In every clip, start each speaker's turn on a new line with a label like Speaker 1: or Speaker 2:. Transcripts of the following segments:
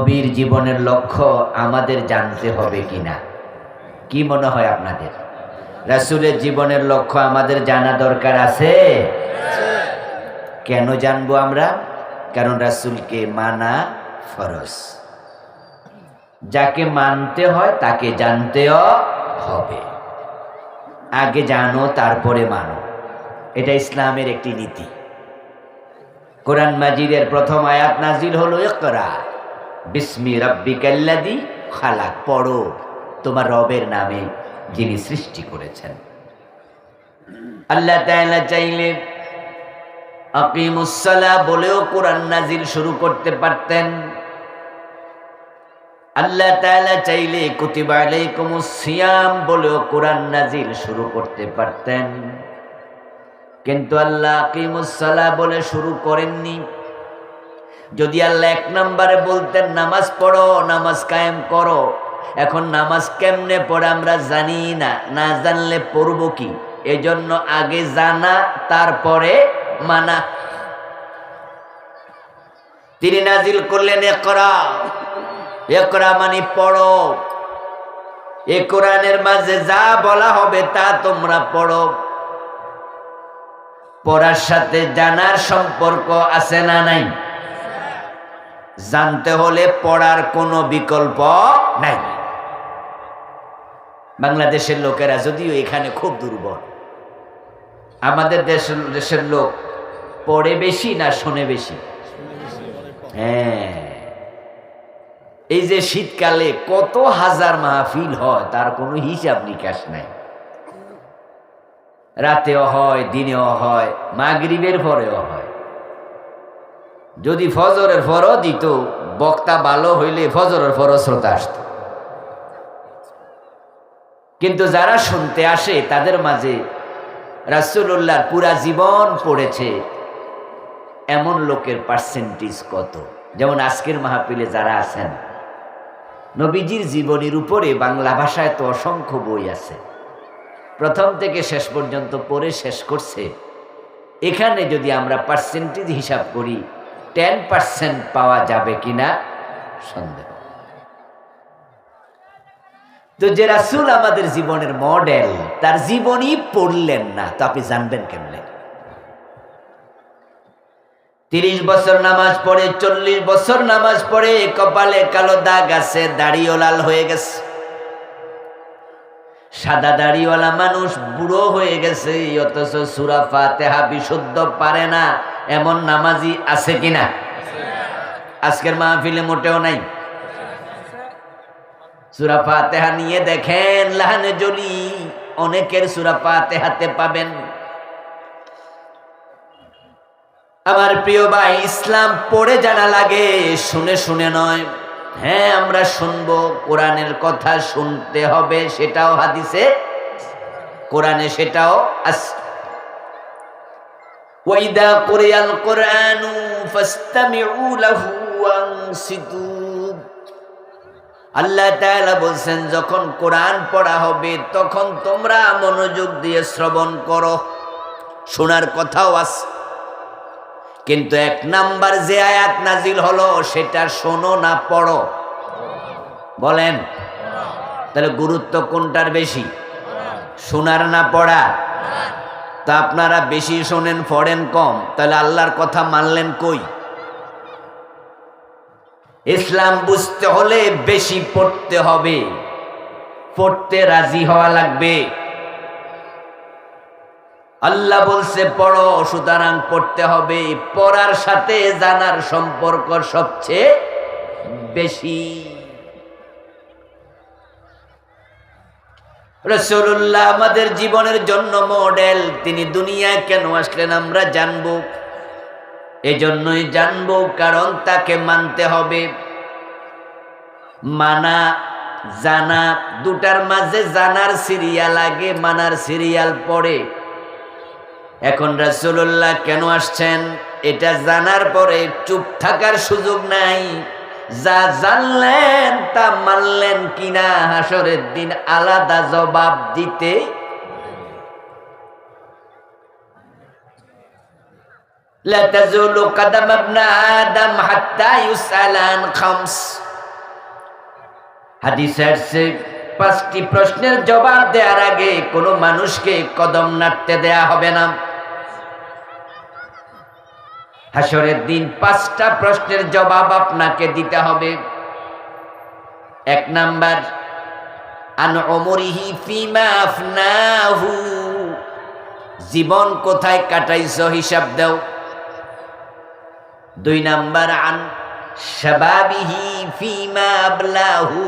Speaker 1: নবীর জীবনের লক্ষ্য আমাদের জানতে হবে কিনা? কি মনে হয় আপনাদের? রাসূলের জীবনের লক্ষ্য আমাদের জানা দরকার আছে? কেন জানবো আমরা? কারণ রাসূলকে মানা ফরজ। যাকে মানতে হয় তাকে জানতেও হবে। আগে জানো তারপরে মানো, এটা ইসলামের একটি নীতি। কোরআন মাজিদের প্রথম আয়াত নাজিল হলো ইকরা বিস্মি রাব্বিকাল্লাযী খালাক, পড়ো তোমার রবের নামে যিনি সৃষ্টি করেছেন। আল্লাহ তাআলা চাইলে আকিমুস সালাহ বলেও কোরআন নাজিল শুরু করতে পারতেন। আল্লাহ তাআলা চাইলে কুতিবা আলাইকুমুস সিয়াম বলেও কোরআন নাজিল শুরু করতে পারতেন, কিন্তু আল্লাহ আকিমুস সালাহ বলে শুরু করেননি। যদি আল্লাহ এক নম্বরে বলতেন নামাজ পড়ো, নামাজ কায়েম করো, এখন নামাজ কেমনে পড়ে আমরা জানি না, না জানলে পড়ব কি? এজন্য আগে জানা তারপরে মানা। তিনি নাজিল করলেন ইকরা, ইকরা মানে পড়ো। এ কোরআনের মাঝে যা বলা হবে তা তোমরা পড়ো। পড়ার সাথে জানার সম্পর্ক আছে না নাই? জানতে হলে পড়ার কোনো বিকল্প নাই। বাংলাদেশের লোকেরা যদিও এখানে খুব দুর্বল, আমাদের দেশের লোক পড়ে বেশি না শোনে বেশি? হ্যাঁ, এই যে শীতকালে কত হাজার মাহফিল হয় তার কোনো হিসাব নিকাশ নাই। রাতেও হয়, দিনেও হয়, মাগরিবের পরেও হয়। যদি ফজরের ফরও দিত, বক্তা ভালো হইলে ফজরের ফরও শ্রোতা আসত। কিন্তু যারা শুনতে আসে তাদের মাঝে রাসূলুল্লাহর পুরা জীবন পড়েছে এমন লোকের পার্সেন্টেজ কত? যেমন আজকের মাহফিলে যারা আছেন, নবীজির জীবনীর উপরে বাংলা ভাষায় তো অসংখ্য বই আছে, প্রথম থেকে শেষ পর্যন্ত পড়ে শেষ করছে। এখানে যদি আমরা পার্সেন্টেজ হিসাব করি 10% পাওয়া যাবে কিনা সন্দেহ। তো যে রাসূল আমাদের জীবনের মডেল, তার জীবনী পড়লেন না তো আপনি জানবেন কেমনে? 30 বছর নামাজ পড়ে, 40 বছর নামাজ পড়ে, কপালে কালো দাগ আছে, দাড়িও লাল হয়ে গেছে, সাদা দাড়িওয়ালা মানুষ বুড়ো হয়ে গেছে, অথচ সূরা ফাতিহা বিশুদ্ধ পারে না, এমন নামাজি আছে কিনা? আজকের মাহফিলে মোটেও নাই। সূরা ফাতিহা নিয়ে দেখেন লাহানে জলি, অনেকের সূরা ফাতিহাতে পাবেন। আমার প্রিয় ভাই, ইসলাম পড়ে জানা লাগে, শুনে শুনে নয়। হ্যাঁ, আমরা শুনবো, কোরআনের কথা শুনতে হবে, সেটাও হাদিসে, কোরআনে সেটাও আছে। ওয়াইদা কুরিয়াল কুরআনু ফাসতামিউ লাহু ওয়ানসিতু। আল্লাহ তাআলা বলছেন যখন কোরআন পড়া হবে তখন তোমরা মনোযোগ দিয়ে শ্রবণ করো। শোনার কথাও আছে, কিন্তু এক নাম্বার যে আয়াত নাজিল হলো সেটা শোনো না পড়ো। বলেন তাহলে গুরুত্ব কোনটার বেশি, শোনার না পড়া? তা আপনারা বেশি শোনেন, পড়েন কম, তাহলে আল্লাহর কথা মানলেন কই? ইসলাম বুঝতে হলে বেশি পড়তে হবে, পড়তে রাজি হওয়া লাগবে। আল্লাহ বলছে পড়ো, সুতরাং পড়তে হবে। পড়ার সাথে জানার সম্পর্ক সবচেয়ে বেশি। রাসূলুল্লাহ আমাদের জীবনের জন্য মডেল। তিনি দুনিয়ায় কেন আসলেন আমরা জানবো, এজন্যই জানবো কারণ তাকে মানতে হবে। মানা জানা দুটার মাঝে জানার সিরিয়াল আগে, মানার সিরিয়াল পরে। এখন রাসূলুল্লাহ কেন আসছেন এটা জানার পরে চুপ থাকার সুযোগ নাই। যা জানলেন তা মানলেন কিনা হাসরের দিন আলাদা জবাব দিতে। লা তাজুলু কদম ইবনে আদম হাত্তা ইউসআল আন খামস। হাদিসে আসছে 5টি প্রশ্নের জবাব দেওয়ার আগে কোনো মানুষকে কদম নাড়তে দেয়া হবে না। হাসরের দিন 5টা প্রশ্নের জবাব আপনাকে দিতে হবে। 1 নাম্বার, আন উমরিহি ফিমা আফনাহু, জীবন কোথায় কাটাইছো হিসাব দাও। 2 নাম্বার, আন শাবাবিহি ফিমা আবলাহু,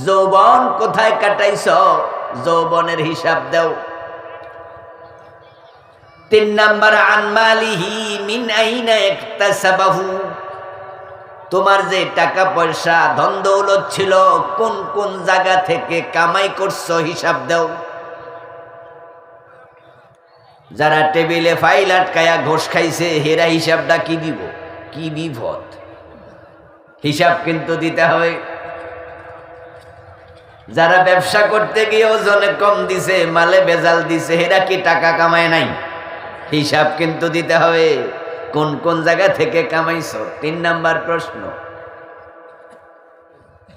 Speaker 1: যৌবন কোথায় কাটাইছো, যৌবনের হিসাব দাও। 3 নাম্বার, আন মালিহি মিন আইনা ইকতাসাবাহু, তোমার যে টাকা পয়সা ধন দৌলত ছিল কোন কোন জায়গা থেকে কামাই করছো হিসাব দাও। যারা টেবিলে ফাইল আটকায়া ঘোষ খাইছে হেরা হিসাবটা কি দিব? কি বিপদ! হিসাব কিন্তু দিতে হবে। যারা ব্যবসা করতে গিয়ে ওজনে কম দিছে, মালে ভেজাল দিছে, হেরা কি টাকা কামায় নাই? হিসাব কিন্তু দিতে হবে। কোন কোন জায়গা থেকে কামাইছো? 3 নাম্বার প্রশ্ন।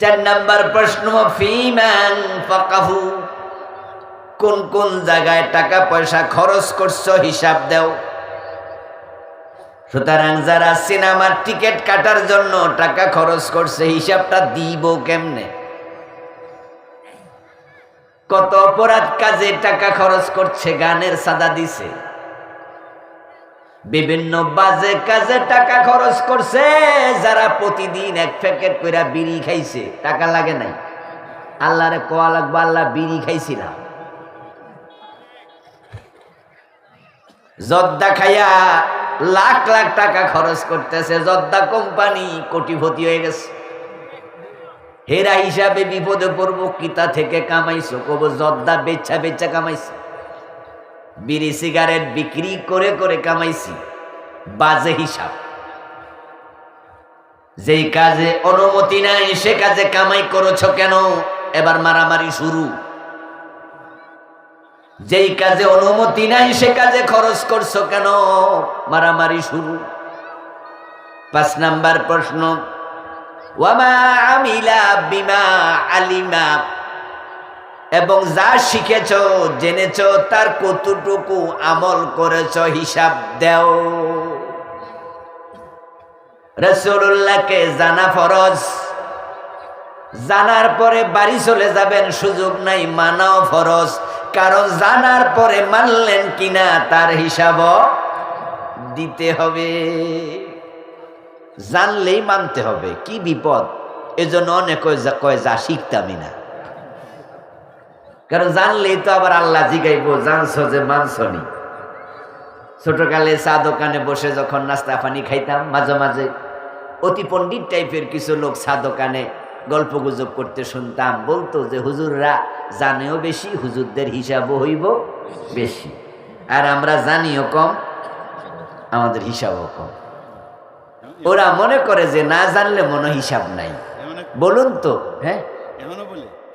Speaker 1: 4 নাম্বার প্রশ্ন, ফিমান ফাকাহু, কোন কোন জায়গায় টাকা পয়সা খরচ করছো হিসাব দাও। সুতরাং যারা সিনেমার টিকিট কাটার জন্য টাকা খরচ করছে হিসাবটা দিব কেমনে? কত অপরাধ কাজে টাকা খরচ করছে, গানের সাদা দিছে, বিভিন্ন বাজে কাজে টাকা খরচ করছে। যারা প্রতিদিন 1 প্যাকেট করে বিড়ি খাইছে, টাকা লাগে নাই, আল্লাহরে কোয়া লাগবে, আল্লাহ বিড়ি খাইছিলাম। জর্দা খাইয়া লাখ লাখ টাকা খরচ করতেছে, জর্দা কোম্পানি কোটিপতি হয়ে গেছে। হেরা হিসাবে বিপদে পড়বো, কিতা থেকে কামাইছো? কব জর্দা বেচা বেচা কামাইছে, বিড়ি সিগারেট বিক্রি করে করে কামাইছি। বাজে হিসাব। যেই কাজে অনুমতি নাই সে কাজে কামাই করেছো কেন? এবার মারামারি শুরু। যেই কাজে অনুমতি নাই সে কাজে খরচ করছো কেন? মারামারি শুরু। 5 নাম্বার প্রশ্ন, ওয়ামা আমিলা বিমা আলিমা, এবং যা শিখেছো জেনেছো তার কতটুকু আমল করেছো হিসাব দাও। রাসূলুল্লাহকে জানা ফরজ, জানার পরে বাড়ি চলে যাবেন সুযোগ নাই, মানাও ফরজ। কারণ জানার পরে মানলেন কিনা তার হিসাবও দিতে হবে। জানলেই মানতে হবে, কি বিপদ! এজন্য অনেক কয় যা শিখতামই না। কারণ জানলেই তো আবার আল্লাহ জিগাইব, জানছো যে মানছনি। ছোটকালে চা দোকানে বসে যখন নাস্তা পানি খাইতাম, মাঝে মাঝে অতি পণ্ডিত টাইপের কিছু লোক চা দোকানে গল্প গুজব করতে শুনতাম। বলতো যে হুজুররা জানেও বেশি, হুজুরদের হিসাবও হইব বেশি, আর আমরা জানিও কম, আমাদের হিসাবও কম। ওরা মনে করে যে না জানলে মনে হিসাব নাই। বলুন তো, হ্যাঁ,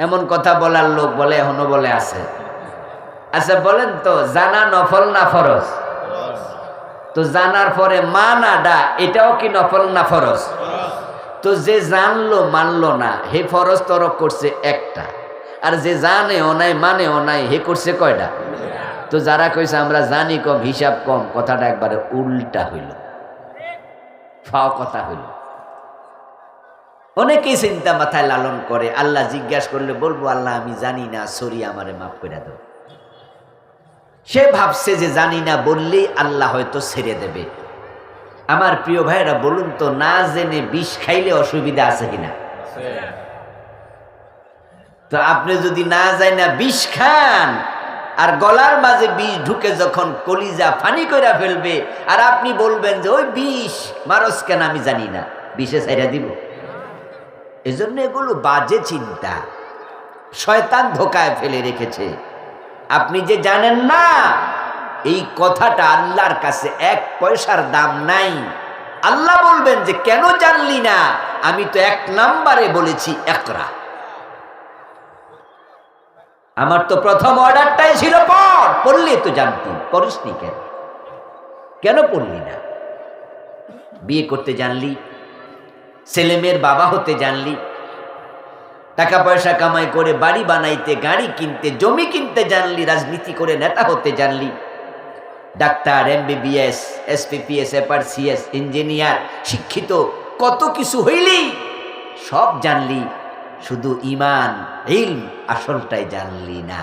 Speaker 1: এমন কথা বলার লোক বলে, এখনো বলে আছে। আচ্ছা বলেন তো, জানা নফল না ফরজ? তো জানার পরে মানাটা এটাও কি নফল না ফরজ? তো যে জানলো মানলো না, হে ফরজ তরক করছে একটা, আর যে জানেও নাই মানেও নাই হে করছে কয়টা? তো যারা কইছে আমরা জানি কম হিসাব কম, কথাটা একবারে উল্টা হইল, ফাও কথা হইল। অনেকেই চিন্তা মাথায় লালন করে, আল্লাহ জিজ্ঞাসা করলে বলবো আল্লাহ আমি জানি না, সরি আমারে মাফ করে দাও। সে ভাবছে যে জানি না বললেই আল্লাহ হয়তো ছেড়ে দেবে। আমার প্রিয় ভাইরা বলুন তো, না জেনে বিষ খাইলে অসুবিধা আছে কিনা? তো আপনি যদি না যায় না বিষ খান, আর গলার মাঝে বিষ ঢুকে যখন কলিজা ফানি কইরা ফেলবে, আর আপনি বলবেন যে ওই বিষ মারস কেন, আমি জানি না, বিষে ছাইরা দিব। এজন্য এগুলো বাজে চিন্তা, শয়তান ধোকায় ফেলে রেখেছে। আপনি যে জানেন না, এই কথাটা আল্লাহর কাছে 1 পয়সার দাম নাই। আল্লাহ বলবেন যে কেন জানলি না? আমি তো 1 নম্বরে বলেছি ইকরা। আমার তো প্রথম অর্ডারটাই ছিল পড়, পড়লে তো জানতি, পড়িসনি কেন? কেন পড়লি না? বিয়ে করতে জানলি, ছেলে মেয়ের বাবা হতে জানলি, টাকা পয়সা কামাই করে বাড়ি বানাইতে, গাড়ি কিনতে, জমি কিনতে জানলি, রাজনীতি করে নেতা হতে জানলি, doctor, MBBS, SPPS, FRCS, engineer, শিক্ষিত কত কিছু হইলি, সব জানলি, শুধু ইমান ইলম আসলটাই জানলি না।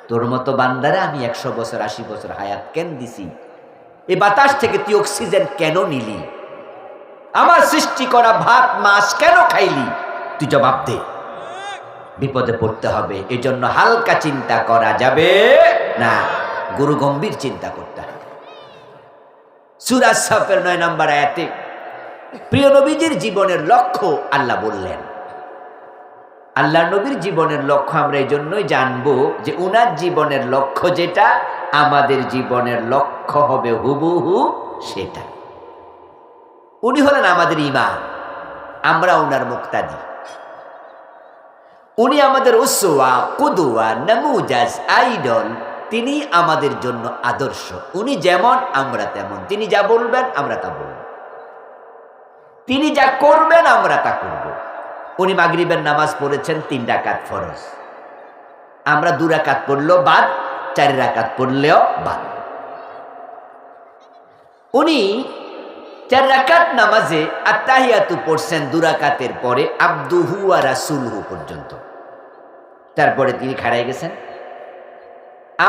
Speaker 1: তোর মতো বান্দারে আমি 100 বছর 80 বছর হায়াত কেন দিছি? এই বাতাস থেকে তুই অক্সিজেন কেন নিলি? আমার সৃষ্টি করা ভাত মাছ কেন খাইলি? তুই জবাব দে। বিপদে পড়তে হবে, এজন্য হালকা চিন্তা করা যাবে না, গুরু গম্ভীর চিন্তা করতে হবে। সূরা সাফের 9 নম্বর আয়াতে প্রিয় নবীজির জীবনের লক্ষ্য আল্লাহ বললেন। আল্লাহ নবীর জীবনের লক্ষ্য আমরা এই জন্যই জানবো যে উনার জীবনের লক্ষ্য যেটা, আমাদের জীবনের লক্ষ্য হবে হুবহু সেটা। উনি হলেন আমাদের ইমাম, আমরা উনার মুক্তাদি। উনি আমাদের উসওয়া, কুদওয়া, নামুজাজ, আইডল। তিনি আমাদের জন্য আদর্শ। উনি যেমন আমরা তেমন। তিনি যা বলবেন আমরা তা বলব, তিনি যা করবেন আমরা তা করব। উনি মাগরিবের নামাজ পড়েছেন 3 রাকাত ফরজ, আমরা 2 রাকাত পড়লেও বাদ, 4 রাকাত পড়লেও বাদ। উনি 4 রাকাত নামাজে আত্তাহিয়াতু পড়ছেন 2 রাকাতের পরে আবদুহু ওয়া রাসূলুহু পর্যন্ত, তারপরে তিনি খাড়াই গেছেন।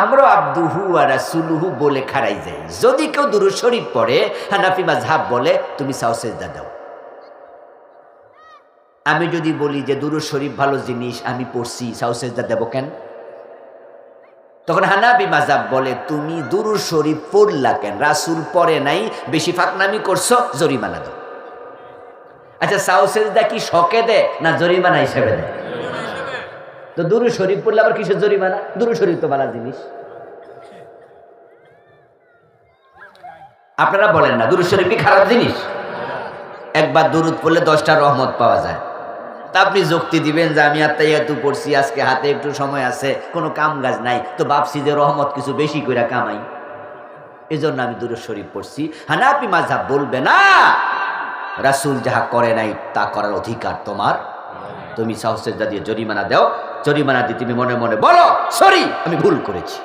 Speaker 1: আমরা আবদুহু ওয়া রাসূলুহু বলে খাড়াই যাই। যদি কেউ দুরূদ শরীফ পড়ে, হানাফি মাযহাব বলে তুমি সাও সেজদা দাও। আমি যদি বলি যে দুরূদ শরীফ ভালো জিনিস, আমি পড়ছি, সাও সেজদা দেব কেন? তখন হানাফি মাযহাব বলে তুমি দুরূদ শরীফ পড়লা কেন? রাসূল পড়ে নাই, বেশি ফাকনামি করছো, জরিমানা দাও। আচ্ছা, সাও সেজদা কি শকে দেয় না জরিমানা হিসেবে দেয়? তো দুরূদ শরীফ পড়লে আবার কিসের জরিমানা? দুরূদ শরীফ তো ভালো জিনিস। আপনারা বলেন না দুরূদ শরীফ কি খারাপ জিনিস? একবার দুরূদ পড়লে 10টা রহমত পাওয়া যায়। তা আপনি যুক্তি দিবেন যে আমি আত্তাহিয়াতু পড়ছি, আজকে হাতে একটু সময় আছে, কোনো কাম কাজ নাই, তো ভাবছি যে রহমত কিছু বেশি করে কামাই, এজন্য আমি দুরূদ শরীফ পড়ছি। হানাফি মাযহাব বলবে না, রাসূল যাহা করে নাই তা করার অধিকার তোমার। তুমি সাও সেজদা দিয়ে জরিমানা দাও, জরিমানা দিয়ে তুমি মনে মনে বলো সরি, আমি ভুল করেছি।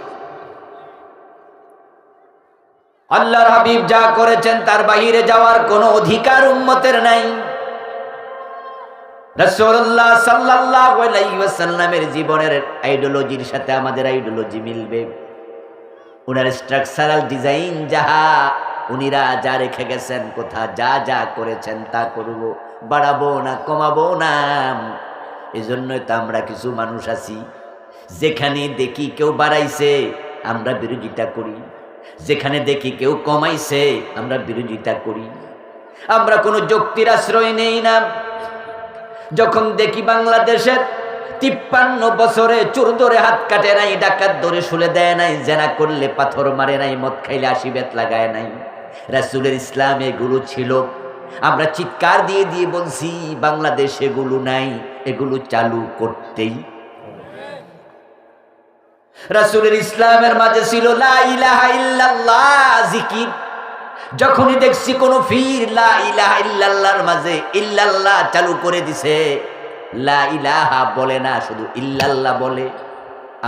Speaker 1: আল্লাহর হাবিব যা করেছেন তার বাহিরে যাওয়ার কোনো অধিকার উম্মতের নাই। রাসূলুল্লাহ সাল্লাল্লাহু আলাইহি ওয়াসাল্লামের জীবনের আইডিওলজির সাথে আমাদের আইডিওলজি মিলবে। উনার স্ট্রাকচারাল ডিজাইন যাহা, উনিরা যা রেখে গেছেন, কোথা যা যা করেছেন তা করব, বাড়াবো না কমাবো না। এজন্যই তো আমরা কিছু মানুষ আছি, যেখানে দেখি কেউ বাড়াইছে আমরা বিরোধিতা করি, যেখানে দেখি কেউ কমাইছে আমরা বিরোধিতা করি। আমরা কোনো যুক্তির আশ্রয় নেই না। যখন দেখি বাংলাদেশের 53 বছরে চোর ধরে হাত কাটে নাই, ডাকাত ধরে শুলে দেয় নাই, জেনা করলে পাথর মারে নাই, মদ খাইলে 80 বেত লাগায় নাই, রাসূলের ইসলাম এগুলো ছিল। আমরা চিৎকার দিয়ে দিয়ে বলছি বাংলাদেশ এগুলো নাই, এগুলো চালু করতেই। রাসূলের ইসলামের মাঝে ছিল লা ইলাহা ইল্লাল্লাহ জিকির। যখনই দেখছি কোন ফির লা ইলাহা ইল্লাল্লাহর মাঝে ইল্লাল্লাহ চালু করে দিছে, লা ইলাহা বলে না, শুধু ইল্লাল্লাহ বলে।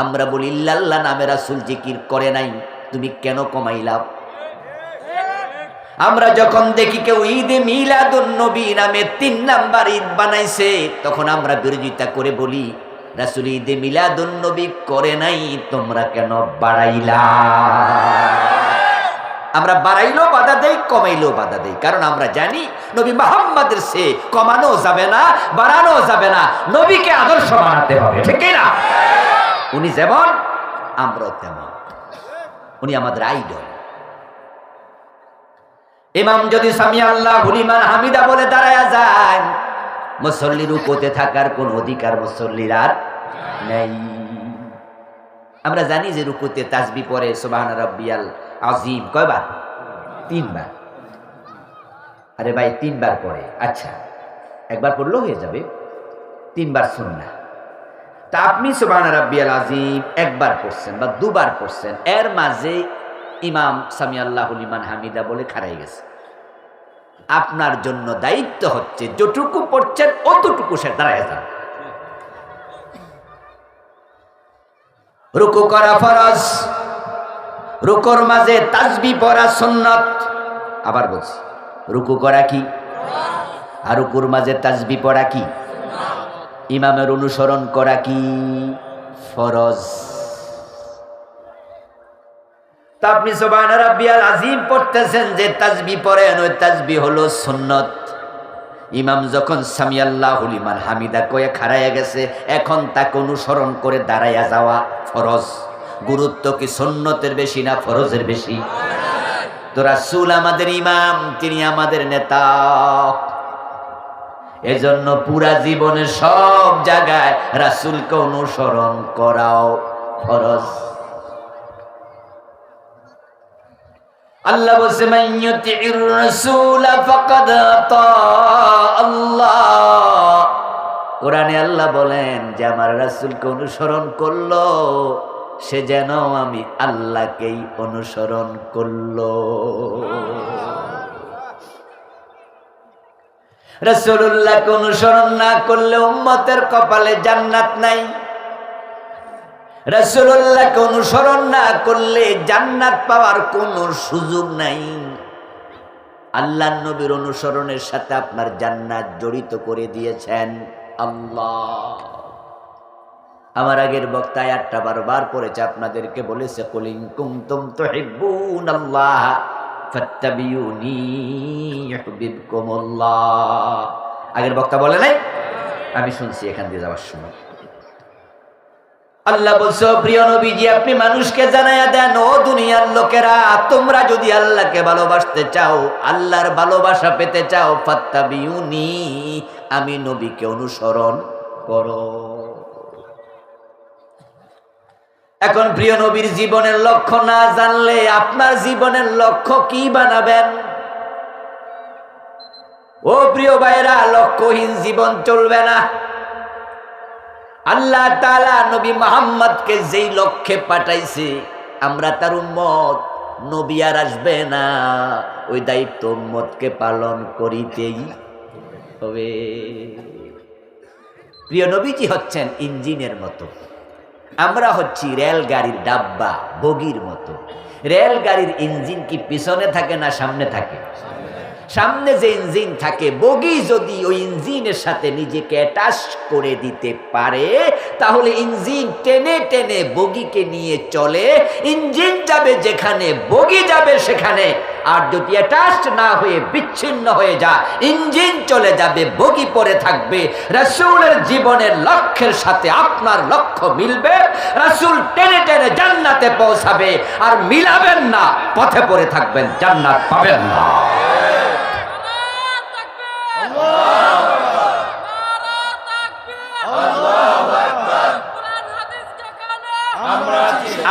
Speaker 1: আমরা বলি ইল্লাল্লাহ নামে রাসূল জিকির করে নাই, তুমি কেন কমাইলা? আমরা যখন দেখি কেউ ঈদে মিলাদুন নবী নামে 3 নাম্বার ঈদ বানাইছে, তখন আমরা বিরোধিতা করে বলি রাসূল ঈদে মিলাদুন নবী করে নাই, তোমরা কেন বাড়াইলা? আমরা বাড়াইলেও বাধা দেই, কমাইলেও বাধা দেই, কারণ আমরা জানি নবী মুহাম্মদের সে কমানো যাবে না, বাড়ানো যাবে না, নবীকে আদর্শ বানাতে হবে, ঠিক না? উনি যেমন আমরাও তেমন, উনি আমাদের আইডল। ইমাম যদি সামি আল্লাহু লিমান হামিদা বলে দাঁড়ায়া যায়, মুসল্লি রুকুতে থাকার কোন অধিকার মুসল্লির আর নেই। আমরা জানি যে রুকুতে তাসবিহ পড়ে সুবহান রাব্বিয়াল আযীম কয়বার? 3 বার। আরে ভাই 3 বার পড়ে, আচ্ছা একবার পড়লেও হয়ে যাবে, 3 বার সুন্নাহ। তা আপনি সুবহান রাব্বিয়াল আযীম একবার পড়ছেন বা 2 বার পড়ছেন, এর মাঝে ইমাম সামি আল্লাহু লিমান হামিদা বলে খাড়াই গেছে। আপনার জন্য দায়িত্ব হচ্ছে যতটুকু পড়ছেন অতটুকু সে দাঁড়ায় যান। রুকু করা ফরজ, রুকুর মাঝে তাসবিহ পড়া সুন্নাত। আবার বলছি, রুকু করা কি আর রুকুর মাঝে তাসবিহ পড়া কি? ইমামের অনুসরণ করা কি? ফরজ। তা আপনি সুবহান রাব্বিয়াল আযীম পড়তেছেন, যে তাসবিহ পড়েন ওই তাসবিহ হলো সুন্নাত। ইমাম যখন সামি আল্লাহু লিমান হামিদা কয়ে খাড়াইয়া গেছে, এখন তাকে অনুসরণ করে দাঁড়াইয়া যাওয়া ফরজ। গুরুত্ব কি সুন্নতের বেশি না ফরজের বেশি? তো রাসূল আমাদের ইমাম, তিনি আমাদের নেতা। এজন্য পুরা জীবনে সব জায়গায় রাসূলকে অনুসরণ করাও ফরজ। আল্লাহ বলছে, মান ইউতিইর রাসূল ফাকাদ আতা আল্লাহ। কোরআনে আল্লাহ বলেন যে আমার রাসূলকে অনুসরণ করলো সে যেন আমি আল্লাহকেই অনুসরণ করলো। রাসূলুল্লাহকে অনুসরণ না করলে উম্মতের কপালে জান্নাত নাই। রাসূলুল্লাহকে অনুসরণ না করলে জান্নাত পাওয়ার কোনো সুযোগ নাই। আল্লাহর নবীর অনুসরণের সাথে আপনার জান্নাত জড়িত করে দিয়েছেন আল্লাহ। আমার আগের বক্তা আয়াতটা বারবার পড়েছে, আপনাদেরকে বলেছে, কুল ইন কুনতুম তুহিব্বুনাল্লাহ ফাত্তাবিউনি ইউহিব্বুকুমুল্লাহ। আগের বক্তা বলে নাই, আমি শুনছি এখান দিয়ে যাওয়ার সময়। আল্লাহ বলছে, প্রিয় নবীজি আপনি মানুষকে জানায়া দেন, ও দুনিয়ার লোকেরা, তোমরা যদি আল্লাহকে ভালোবাসতে চাও, আল্লাহর ভালোবাসা পেতে চাও, ফাত্তাবিউনি, আমি নবীকে অনুসরণ করো। এখন প্রিয় নবীর জীবনের লক্ষ্য না জানলে আপনার জীবনের লক্ষ্য কি বানাবেন? ও প্রিয় ভাইরা, লক্ষ্যহীন জীবন চলবে না। আল্লাহ তাআলা নবী মুহাম্মদকে যেই লক্ষ্যে পাঠাইছে, আমরা তার উম্মত, নবী আর আসবে না, ওই দায়িত্ব উম্মতকে পালন করিতেই হবে। প্রিয় নবীজি হচ্ছেন ইঞ্জিনের মতো, আমরা হচ্ছি রেলগাড়ির ডাব্বা, বগির মতো। রেলগাড়ির ইঞ্জিন কি পিছনে থাকে না সামনে থাকে? সামনে যে ইঞ্জিন থাকে, বগি যদি ওই ইঞ্জিনের সাথে নিজেকে অ্যাটাচ করে দিতে পারে, তাহলে ইঞ্জিন টেনে টেনে বগিকে নিয়ে চলে। ইঞ্জিন যাবে যেখানে, বগি যাবে সেখানে। আর যদি অ্যাটাচ না হয়ে বিচ্ছিন্ন হয়ে যায়, ইঞ্জিন চলে যাবে, বগি পড়ে থাকবে। রাসূলের জীবনের লক্ষ্যের সাথে আপনার লক্ষ্য মিলবে, রাসূল টেনে টেনে জান্নাতে পৌঁছাবে। আর মিলাবেন না, পথে পড়ে থাকবেন, জান্নাত পাবেন না।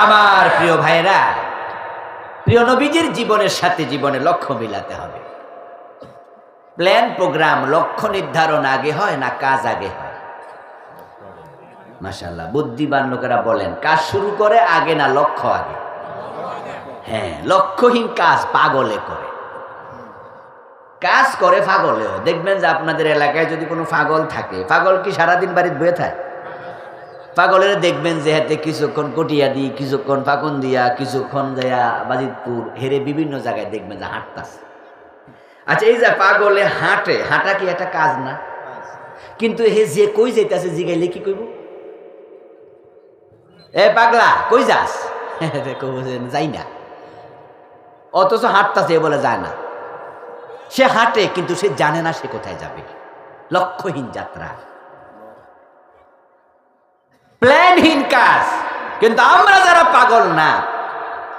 Speaker 1: আমার প্রিয় ভাইরা, প্রিয় নবীজির জীবনের সাথে জীবনে লক্ষ্য মিলাতে হবে। প্ল্যান প্রোগ্রাম, লক্ষ্য নির্ধারণ আগে হয় না কাজ আগে হয়? মাশাআল্লাহ, বুদ্ধিমান লোকেরা বলেন কাজ শুরু করে আগে না লক্ষ্য আগে? হ্যাঁ, লক্ষ্যহীন কাজ পাগলে করে, কাজ করে পাগলেও। দেখবেন যে আপনাদের এলাকায় যদি কোনো পাগল থাকে, পাগল কি সারাদিন বাড়িতে বয়ে থাকে? পাগলের দেখবেন যে হাতে কিছুক্ষণ কটিয়া দি, কিছুক্ষণ ফাঁকন দিয়া, কিছুক্ষণ যাইয়া বাজিতপুর হেরে বিভিন্ন জায়গায় দেখবেন যে হাঁটতাছে। আচ্ছা, এই যে পাগলে হাঁটে, হাঁটা কি একটা কাজ না? কিন্তু হে যে কই যাইতেছে জিগাইলে কি কইব? এ পাগলা কই যাস? যাই না। অথচ হাঁটতাছে বলে যায় না। সে হাঁটে কিন্তু সে জানে না সে কোথায় যাবে। লক্ষ্যহীন যাত্রা, প্ল্যানহীন কাজ। কিন্তু আমরা যারা পাগল না,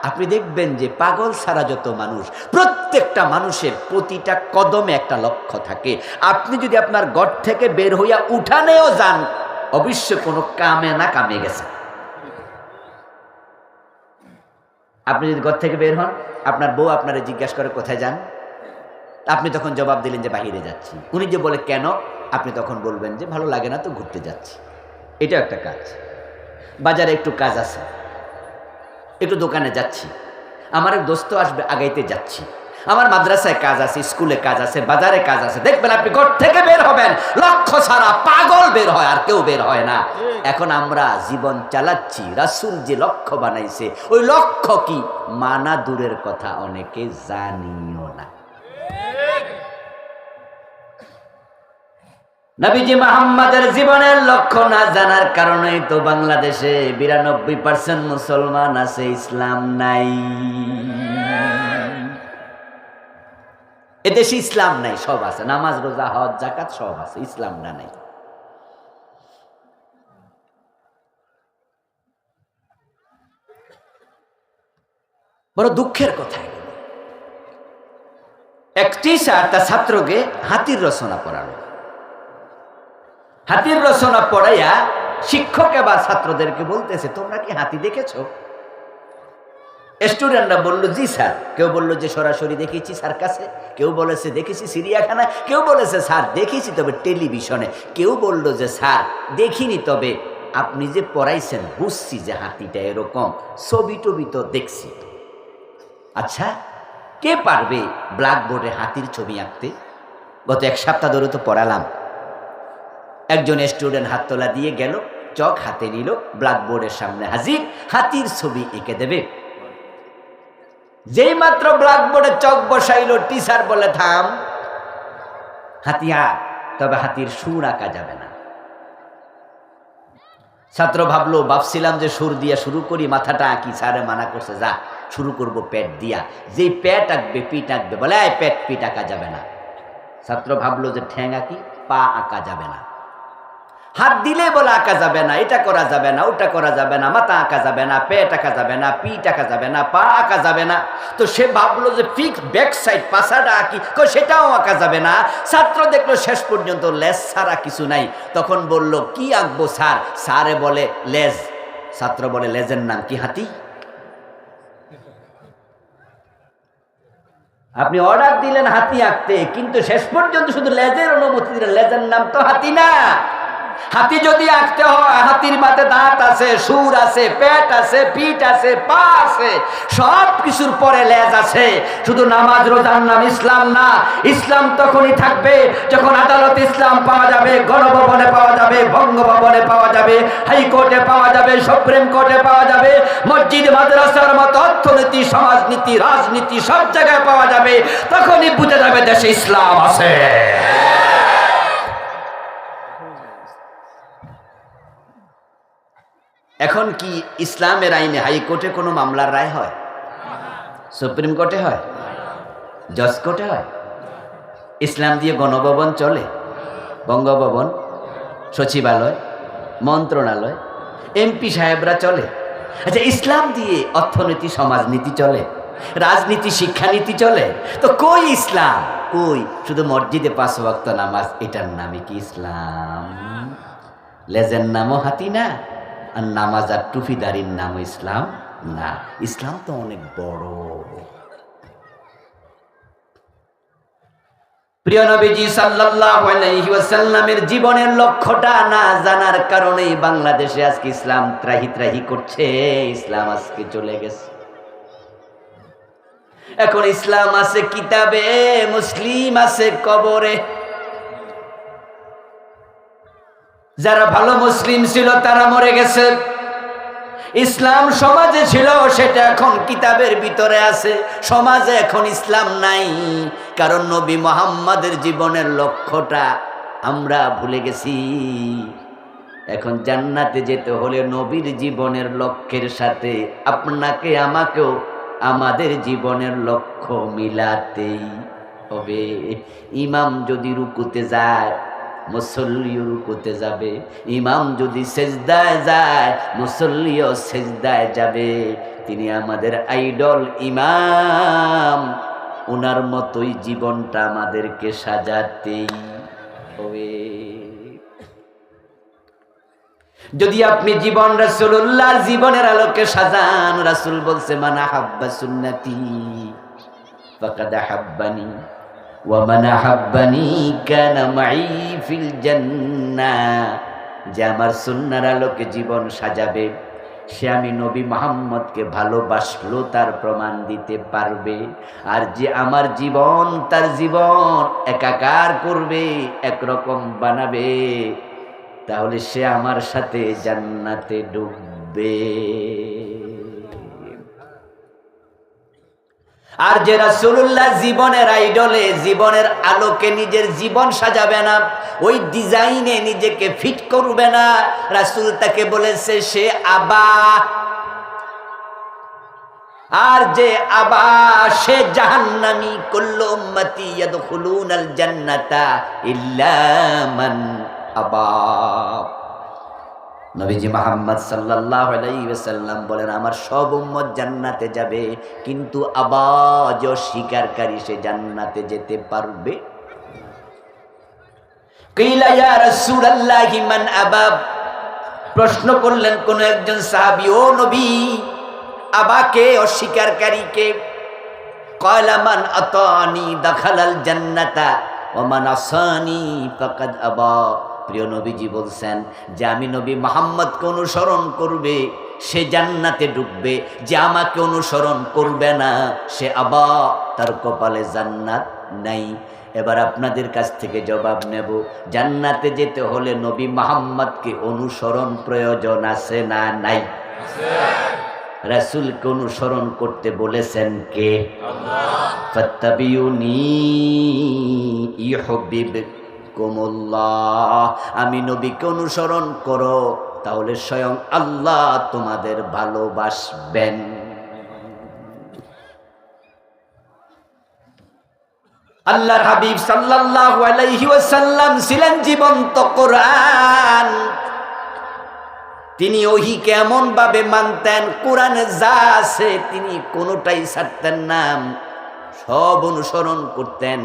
Speaker 1: আপনি দেখবেন যে পাগল ছাড়া যত মানুষ, প্রত্যেকটা মানুষের প্রতিটা কদমে একটা লক্ষ্য থাকে। আপনি যদি আপনার ঘর থেকে বের হইয়া উঠানেও যান, অবশ্য কোনো কামে না কামে গেছে। আপনি যদি ঘর থেকে বের হন, আপনার বউ আপনারে জিজ্ঞাসা করে কোথায় যান, আপনি তখন জবাব দিলেন যে বাহিরে যাচ্ছি। উনি যে বলে কেন, আপনি তখন বলবেন যে ভালো লাগে না তো ঘুরতে যাচ্ছি। এটা একটা কাজ। বাজারে একটু কাজ আছে, একটু দোকানে যাচ্ছি, আমার এক দোস্ত আসবে, আগাইতে যাচ্ছি। আমার মাদ্রাসায় কাজ আছে, স্কুলে কাজ আছে, বাজারে কাজ আছে। দেখবেন আপনি ঘর থেকে বের হবেন, লক্ষ্য ছাড়া পাগল বের হয়, আর কেউ বের হয় না। এখন আমরা জীবন চালাচ্ছি, রাসূল যে লক্ষ্য বানাইছে ওই লক্ষ্য কি মানা দূরের কথা, অনেকে জানিও না। নবীজি মুহাম্মাদের জীবনের লক্ষ্য না জানার কারণেই তো বাংলাদেশে 92% মুসলমান আছে, ইসলাম নাই। এদেশে ইসলাম নাই, সব আছে, নামাজ রোজা হজ যাকাত সব আছে, ইসলামটা নাই। বড় দুঃখের কথা। এক টিচার তার ছাত্রকে হাতির রচনা পড়ালো। হাতির রচনা পড়াইয়া শিক্ষক এবার ছাত্রদেরকে বলতেছে, তোমরা কি হাতি দেখেছো? স্টুডেন্টরা বলল জি স্যার। কেউ বলল যে সরাসরি দেখেছি স্যার কাছে, কেউ বলেছে দেখেছি চিড়িয়াখানায়, কেউ বলেছে স্যার দেখেছি তবে টেলিভিশনে, কেউ বলল যে স্যার দেখিনি তবে আপনি যে পড়াইছেন বুঝছি যে হাতিটা এরকম, ছবি টবি তো দেখছি। আচ্ছা, কে পারবে ব্ল্যাকবোর্ডে হাতির ছবি আঁকতে? গত এক সপ্তাহ ধরে তো পড়ালাম। একজন স্টুডেন্ট হাত তোলা দিয়ে গেল, চক হাতে নিল, ব্ল্যাকবোর্ডের সামনে হাজির, হাতির ছবি এঁকে দেবে। যেই মাত্র ব্ল্যাকবোর্ডে চক বসাইল, টিচার বলে থাম, হাতি আঁক, তবে হাতির সুর আঁকা যাবে না। ছাত্র ভাবছিলাম যে সুর দিয়া শুরু করি, মাথাটা আঁকি। স্যারে মানা করছে, যা শুরু করব পেট দিয়া। যেই পেট আঁকবে পিঠ আঁকবে, বলে পেট পিঠ আঁকা যাবে না। ছাত্র ভাবলো যে ঠ্যাং আঁকি, পা আঁকা যাবে না। হাত দিলে বলে আঁকা যাবে না, এটা করা যাবে না, ওটা করা যাবে না, মাথা আঁকা যাবে না, পেট আঁকা যাবে না, পিঠ আঁকা যাবে না, পা আঁকা যাবে না। তো সে ভাবলো যে ফিক্স ব্যাক সাইড পাশাটা আঁকি, সেটাও আঁকা যাবে না। ছাত্র দেখলো শেষ পর্যন্ত লেজ ছাড়া কিছু নাই। তখন বলল কি আঁকবো স্যার? স্যারে বলে লেজ। ছাত্র বলে লেজের নাম কি? হাতি। আপনি অর্ডার দিলেন হাতি আঁকতে, কিন্তু শেষ পর্যন্ত শুধু লেজের অনুমতি দিলেন, লেজের নাম তো হাতি না। হাতি যদি আঁকতে হয়, হাতির মাথায় দাঁত আছে, সুর আছে, পেট আছে, পিঠ আছে, পা আছে, সব কিছুর পরে লেজ আছে। শুধু নামাজ রোজার নাম ইসলাম না। ইসলাম তখনই থাকবে যখন আদালত ইসলাম পাওয়া যাবে, গণভবনে পাওয়া যাবে, বঙ্গভবনে পাওয়া যাবে, হাইকোর্টে পাওয়া যাবে, সুপ্রিম কোর্টে পাওয়া যাবে, মসজিদ মাদ্রাসার মতো অর্থনীতি, সমাজনীতি, রাজনীতি সব জায়গায় পাওয়া যাবে। তখনই বুঝে যাবে দেশে ইসলাম আছে। এখন কি ইসলামের আইনে হাইকোর্টে কোনো মামলার রায় হয়? সুপ্রিম কোর্টে হয়? জজ কোর্টে হয়? ইসলাম দিয়ে গণভবন চলে, বঙ্গভবন, সচিবালয়, মন্ত্রণালয়, এমপি সাহেবরা চলে। আচ্ছা, ইসলাম দিয়ে অর্থনীতি, সমাজনীতি চলে, রাজনীতি, শিক্ষানীতি চলে। তো কই ইসলাম? কই? শুধু মসজিদে 5 ওয়াক্ত নামাজ, এটার নামে কি ইসলাম? লেজের নামও হাতি না, আর নামাজ আর টুপিদারির নাম ইসলাম না। ইসলাম তো অনেক বড়। প্রিয় নবীজি সাল্লাল্লাহু আলাইহি ওয়াসাল্লামের জীবনের লক্ষ্যটা না জানার কারণেই বাংলাদেশে আজকে ইসলাম ত্রাহি ত্রাহি করছে। ইসলাম আজকে চলে গেছে। এখন ইসলাম আছে কিতাবে, মুসলিম আছে কবরে। যারা ভালো মুসলিম ছিল তারা মরে গেছে। ইসলাম সমাজে ছিল, সেটা এখন কিতাবের ভিতরে আছে। সমাজে এখন ইসলাম নাই, কারণ নবী মুহাম্মাদের জীবনের লক্ষ্যটা আমরা ভুলে গেছি। এখন জান্নাতে যেতে হলে নবীর জীবনের লক্ষ্যের সাথে আপনাকে আমাকেও আমাদের জীবনের লক্ষ্য মিলাতেই হবে। ইমাম যদি রুকুতে যায়, মুসল্লিও রুকুতে যাবে। ইমাম যদি সেজদায় যায়, মুসল্লিও সেজদায় যাবে। তিনি আমাদের আইডল ইমাম, ওনার মতোই জীবনটা আমাদেরকে সাজাতেই হবে। যদি আপনি জীবন রাসূলুল্লাহ জীবনের আলোকে সাজান, রাসূল বলছে মান আহাব্বা সুন্নতি ফাকাদ আহাব্বানি ওয়া মান আহাব্বানি কানা মাই ফিল জান্নাহ। যে আমার সুন্নাহর আলোকে জীবন সাজাবে, সে আমি নবী মুহাম্মদকে ভালোবাসলো তার প্রমাণ দিতে পারবে। আর যে আমার জীবন তার জীবন একাকার করবে, একরকম বানাবে, তাহলে সে আমার সাথে জান্নাতে ডুববে। আর যে রাসূলুল্লাহ জীবনের আইডলে, জীবনের আলোকে নিজের জীবন সাজাবে না, ওই ডিজাইনে নিজেকে ফিট করবে না, রাসূল তাকে বলেছে সে আবা। আর যে আবা সে জাহান্নামী। কুল্লু উম্মতি ইয়াদখুলুনাল জান্নাতা ইল্লা মান আবা। নবীজি মুহাম্মদ সাল্লাল্লাহু আলাইহি ওয়াসাল্লাম বলেন আমার সব উম্মত জান্নাতে যাবে, কিন্তু আবা যে অস্বীকারী সে জান্নাতে যেতে পারবে। কিলা ইয়া রাসূলুল্লাহি মান আবা, প্রশ্ন করলেন কোন একজন সাহাবী, ও নবী আবাকে অস্বীকারীকে? ক্বালা মান আতানি দাখালাল জান্নাতা ওয়া মান আসানি ফাকাদ আবা। প্রিয় নবীজি বলছেন যে আমি নবী মুহাম্মদকে অনুসরণ করবে সে জান্নাতে ঢুকবে, যে আমাকে অনুসরণ করবে না সে আবা, তার কপালে জান্নাত নাই। এবার আপনাদের কাছ থেকে জবাব নেব, জান্নাতে যেতে হলে নবী মুহাম্মদকে অনুসরণ প্রয়োজন আছে না নাই? রাসূলকে অনুসরণ করতে বলেছেন কে? আল্লাহ। ফাত্তাবিউনি ইউহিব্বুকুমুল্লাহ, আমি নবীকে অনুসরণ করো তাহলে স্বয়ং আল্লাহ তোমাদের ভালোবাসবেন। আল্লাহর হাবিব সাল্লাল্লাহু আলাইহি ওয়াসাল্লাম ছিলেন জীবন্ত কোরআন। তিনি ওহীকে এমন ভাবে মানতেন, কোরআনে যা আছে তিনি কোনোটাই ছাড়তেন না, সব অনুসরণ করতেন।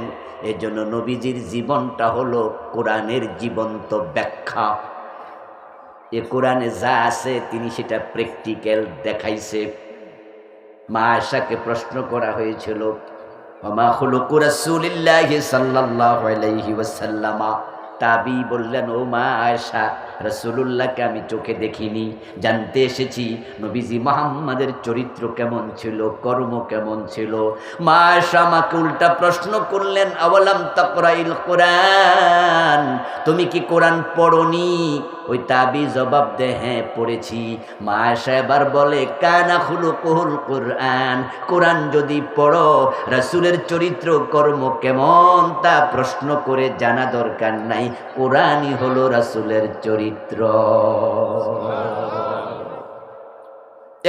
Speaker 1: এজন্য নবীজির জীবনটা হলো কোরআনের জীবন্ত ব্যাখ্যা। এ কোরআনে যা আছে তিনি সেটা প্র্যাকটিক্যাল দেখাইছে। মা আয়েশাকে প্রশ্ন করা হয়েছিল, ওমা খুলুকু রাসূলিল্লাহি সাল্লাল্লাহু আলাইহি ওয়াসাল্লাম। তাবি বললেন, ও মা আয়েশা, রাসূলুল্লাহকে আমি চোখে দেখিনি, জানতে এসেছি নবীজি মুহাম্মাদের চরিত্র কেমন ছিল, কর্ম কেমন ছিল। মা আয়েশা আমাকে উল্টা প্রশ্ন করলেন, আওয়ালাম তাকরাইল কোরআন, তুমি কি কোরআন পড়নি? ওই তাবি জবাব দেয়, হ্যাঁ পড়েছি। মা আয়েশা এবার বলে, কানা খুলুকুল কোরআন, কোরআন যদি পড়ো রাসূলের চরিত্র কর্ম কেমন তা প্রশ্ন করে জানা দরকার নাই, কোরআনই হলো রাসূলের চরিত্র।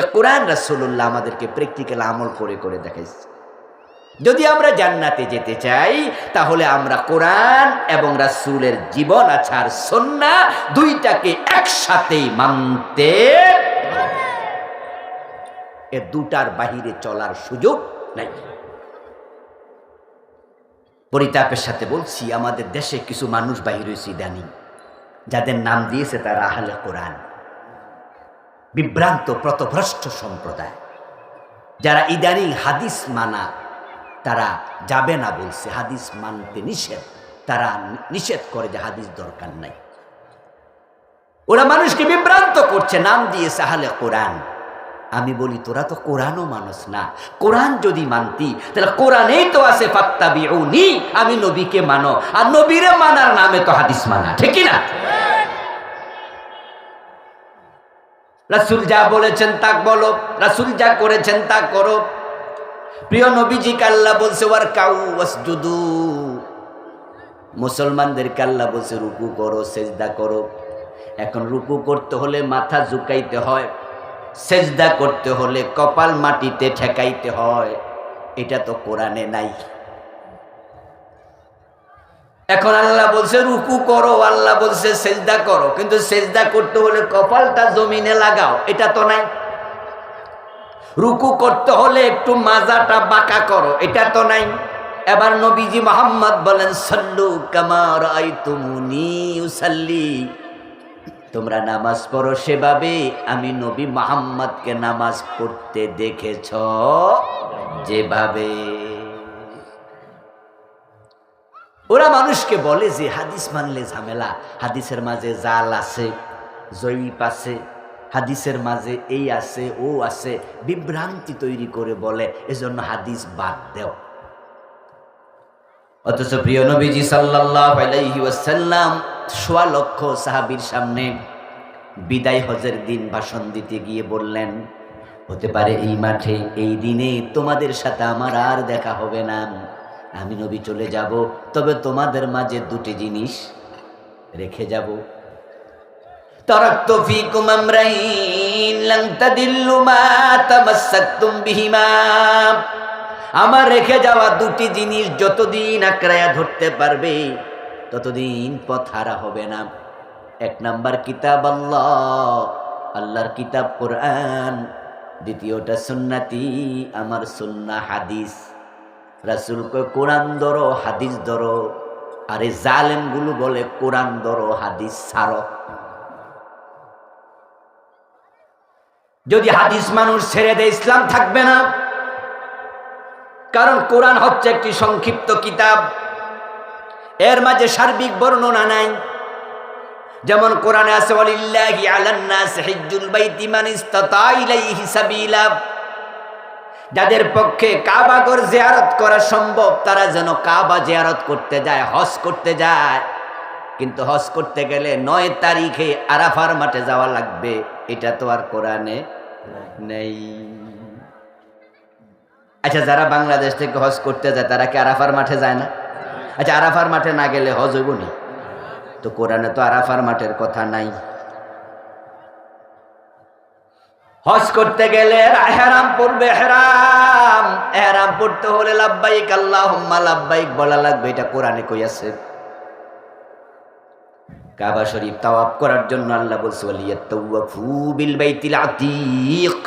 Speaker 1: এ কোরআন রাসূলুল্লাহ আমাদেরকে প্র্যাকটিক্যাল আমল করে করে দেখাইছে। যদি আমরা জান্নাতে যেতে চাই তাহলে আমরা কোরআন এবং রাসূলের জীবন আচার সুন্নাহ দুইটাকে একসাথে মানতে হবে। এ দুটার বাহিরে চলার সুযোগ নাই। পরিতাপের সাথে বলছি, আমাদের দেশে কিছু মানুষ বাহির হয়েছে ইদানিং, যাদের নাম দিয়েছে তারা আহলে কোরআন, বিভ্রান্ত পথভ্রষ্ট সম্প্রদায়, যারা ইদানিং হাদিস মানা তারা যাবে না বলছে, হাদিস মানতে নিষেধ, তারা নিষেধ করে যে হাদিস দরকার নাই। ওরা মানুষকে বিভ্রান্ত করছে, নাম দিয়েছে আহলে কোরআন। আমি বলি তোরা তো কোরআনও মানুষ না, কোরআন যদি মানতি তাহলে কোরআনেই তো আছে ফাত্তাবিউনি, আমি নবীকে মানো, আর নবীরে মানার নামে তো হাদিস মানা, ঠিক না? রাসূল যা বলেছেন তা বলো, রাসূল যা করেছেন তা করো। প্রিয় নবীজিকে আল্লাহ বলছে ওয়ারকাউ ওয়াসজুদু, মুসলমানদেরকে আল্লাহ বলছে রুকু করো, সেজদা করো। এখন রুকু করতে হলে মাথা ঝুঁকাইতে হয়, সেজদা করতে হলে কপাল মাটিতে ঠেকাইতে হয়, এটা তো কোরআনে নাই। এখন আল্লাহ বলছে রুকু করো, আল্লাহ বলছে সেজদা করো, কিন্তু সেজদা করতে হলে কপালটা জমিনে লাগাও, এটা তো নাই। রুকু করতে হলে একটু মাজাটা বাঁকা করো, এটা তো নাই। এবার নবীজি মুহাম্মদ বলেন সাল্লু কামা রাআইতুমুনি উসাল্লি, তোমরা নামাজ পড়ো সেভাবে আমি নবী মুহাম্মদকে নামাজ পড়তে দেখেছ যেভাবে। ওরা মানুষকে বলে যে হাদিস মানলে ঝামেলা, হাদিসের মাঝে জাল আছে, জয়ীফ আছে, হাদিসের মাঝে এই আছে ও আছে, বিভ্রান্তি তৈরি করে বলে, এজন্য হাদিস বাদ দেও। অথচ প্রিয় নবীজি সাল্লাল্লাহু আলাইহি ওয়াসাল্লাম ১.৫ লক্ষ সাহাবীর সামনে বিদায় হজের দিন ভাষণ দিতে গিয়ে বললেন, হতে পারে এই মাঠে এই দিনে তোমাদের সাথে আমার আর দেখা হবে না, আমি নবী চলে যাব, তবে তোমাদের মাঝে দুটি জিনিস রেখে যাব। তারাকতু ফীকুম আমরাইন লান তাদিল্লু মা তামাসসাকতুম বিহিমা। আমার রেখে যাওয়া দুটি জিনিস যতদিন আঁকড়ায়া ধরতে পারবে ততদিন পথ হারা হবে না। ১ নাম্বার কিতাব আল্লাহ, আল্লাহর কিতাব কোরআন। দ্বিতীয়টা সুন্নতি, আমার সুন্নাহ হাদিস। রাসূল কয় কোরআন ধরো হাদিস ধরো, আরে জালেমগুলো বলে কোরআন ধরো হাদিস ছাড়ো। যদি হাদিস মানুষ ছেড়ে দেয় ইসলাম থাকবে না, কারণ কোরআন হচ্ছে একটি সংক্ষিপ্ত কিতাব, এর মাঝে সার্বিক বর্ণনা নাই। যেমন কোরআনে আছে ওয়ালিল্লাহি আলান নাস হিজ্জুল বাইতি মান ইসতাতা ইলাইহি সাবিলা, যাদের পক্ষে কাবা ঘর জিয়ারত করা সম্ভব তারা যেন কাবা জিয়ারত করতে যায়, হজ করতে যায়। কিন্তু হজ করতে গেলে ৯ তারিখে আরাফার মাঠে যাওয়া লাগবে, এটা তো আর কোরআনে নেই। আচ্ছা, যারা বাংলাদেশ থেকে হজ করতে যায় তারা কি আরাফার মাঠে যায় না? আচ্ছা, আরাফার মাঠে না গেলে হজ হইব না? তো কোরআনে তো আরাফার মাঠের কথা নাই। হজ করতে গেলে ইহরাম পড়বে, ইহরাম পড়তে হলে লাব্বাইক আল্লাহুম্মা লাব্বাইক বলা লাগবে, এটা কোরআনে কই আছে? কাবা শরীফ তাওয়াফ করার জন্য আল্লাহ বলছে ওয়ালিয়াতাওয়াফু বিল বাইতিল আতীক,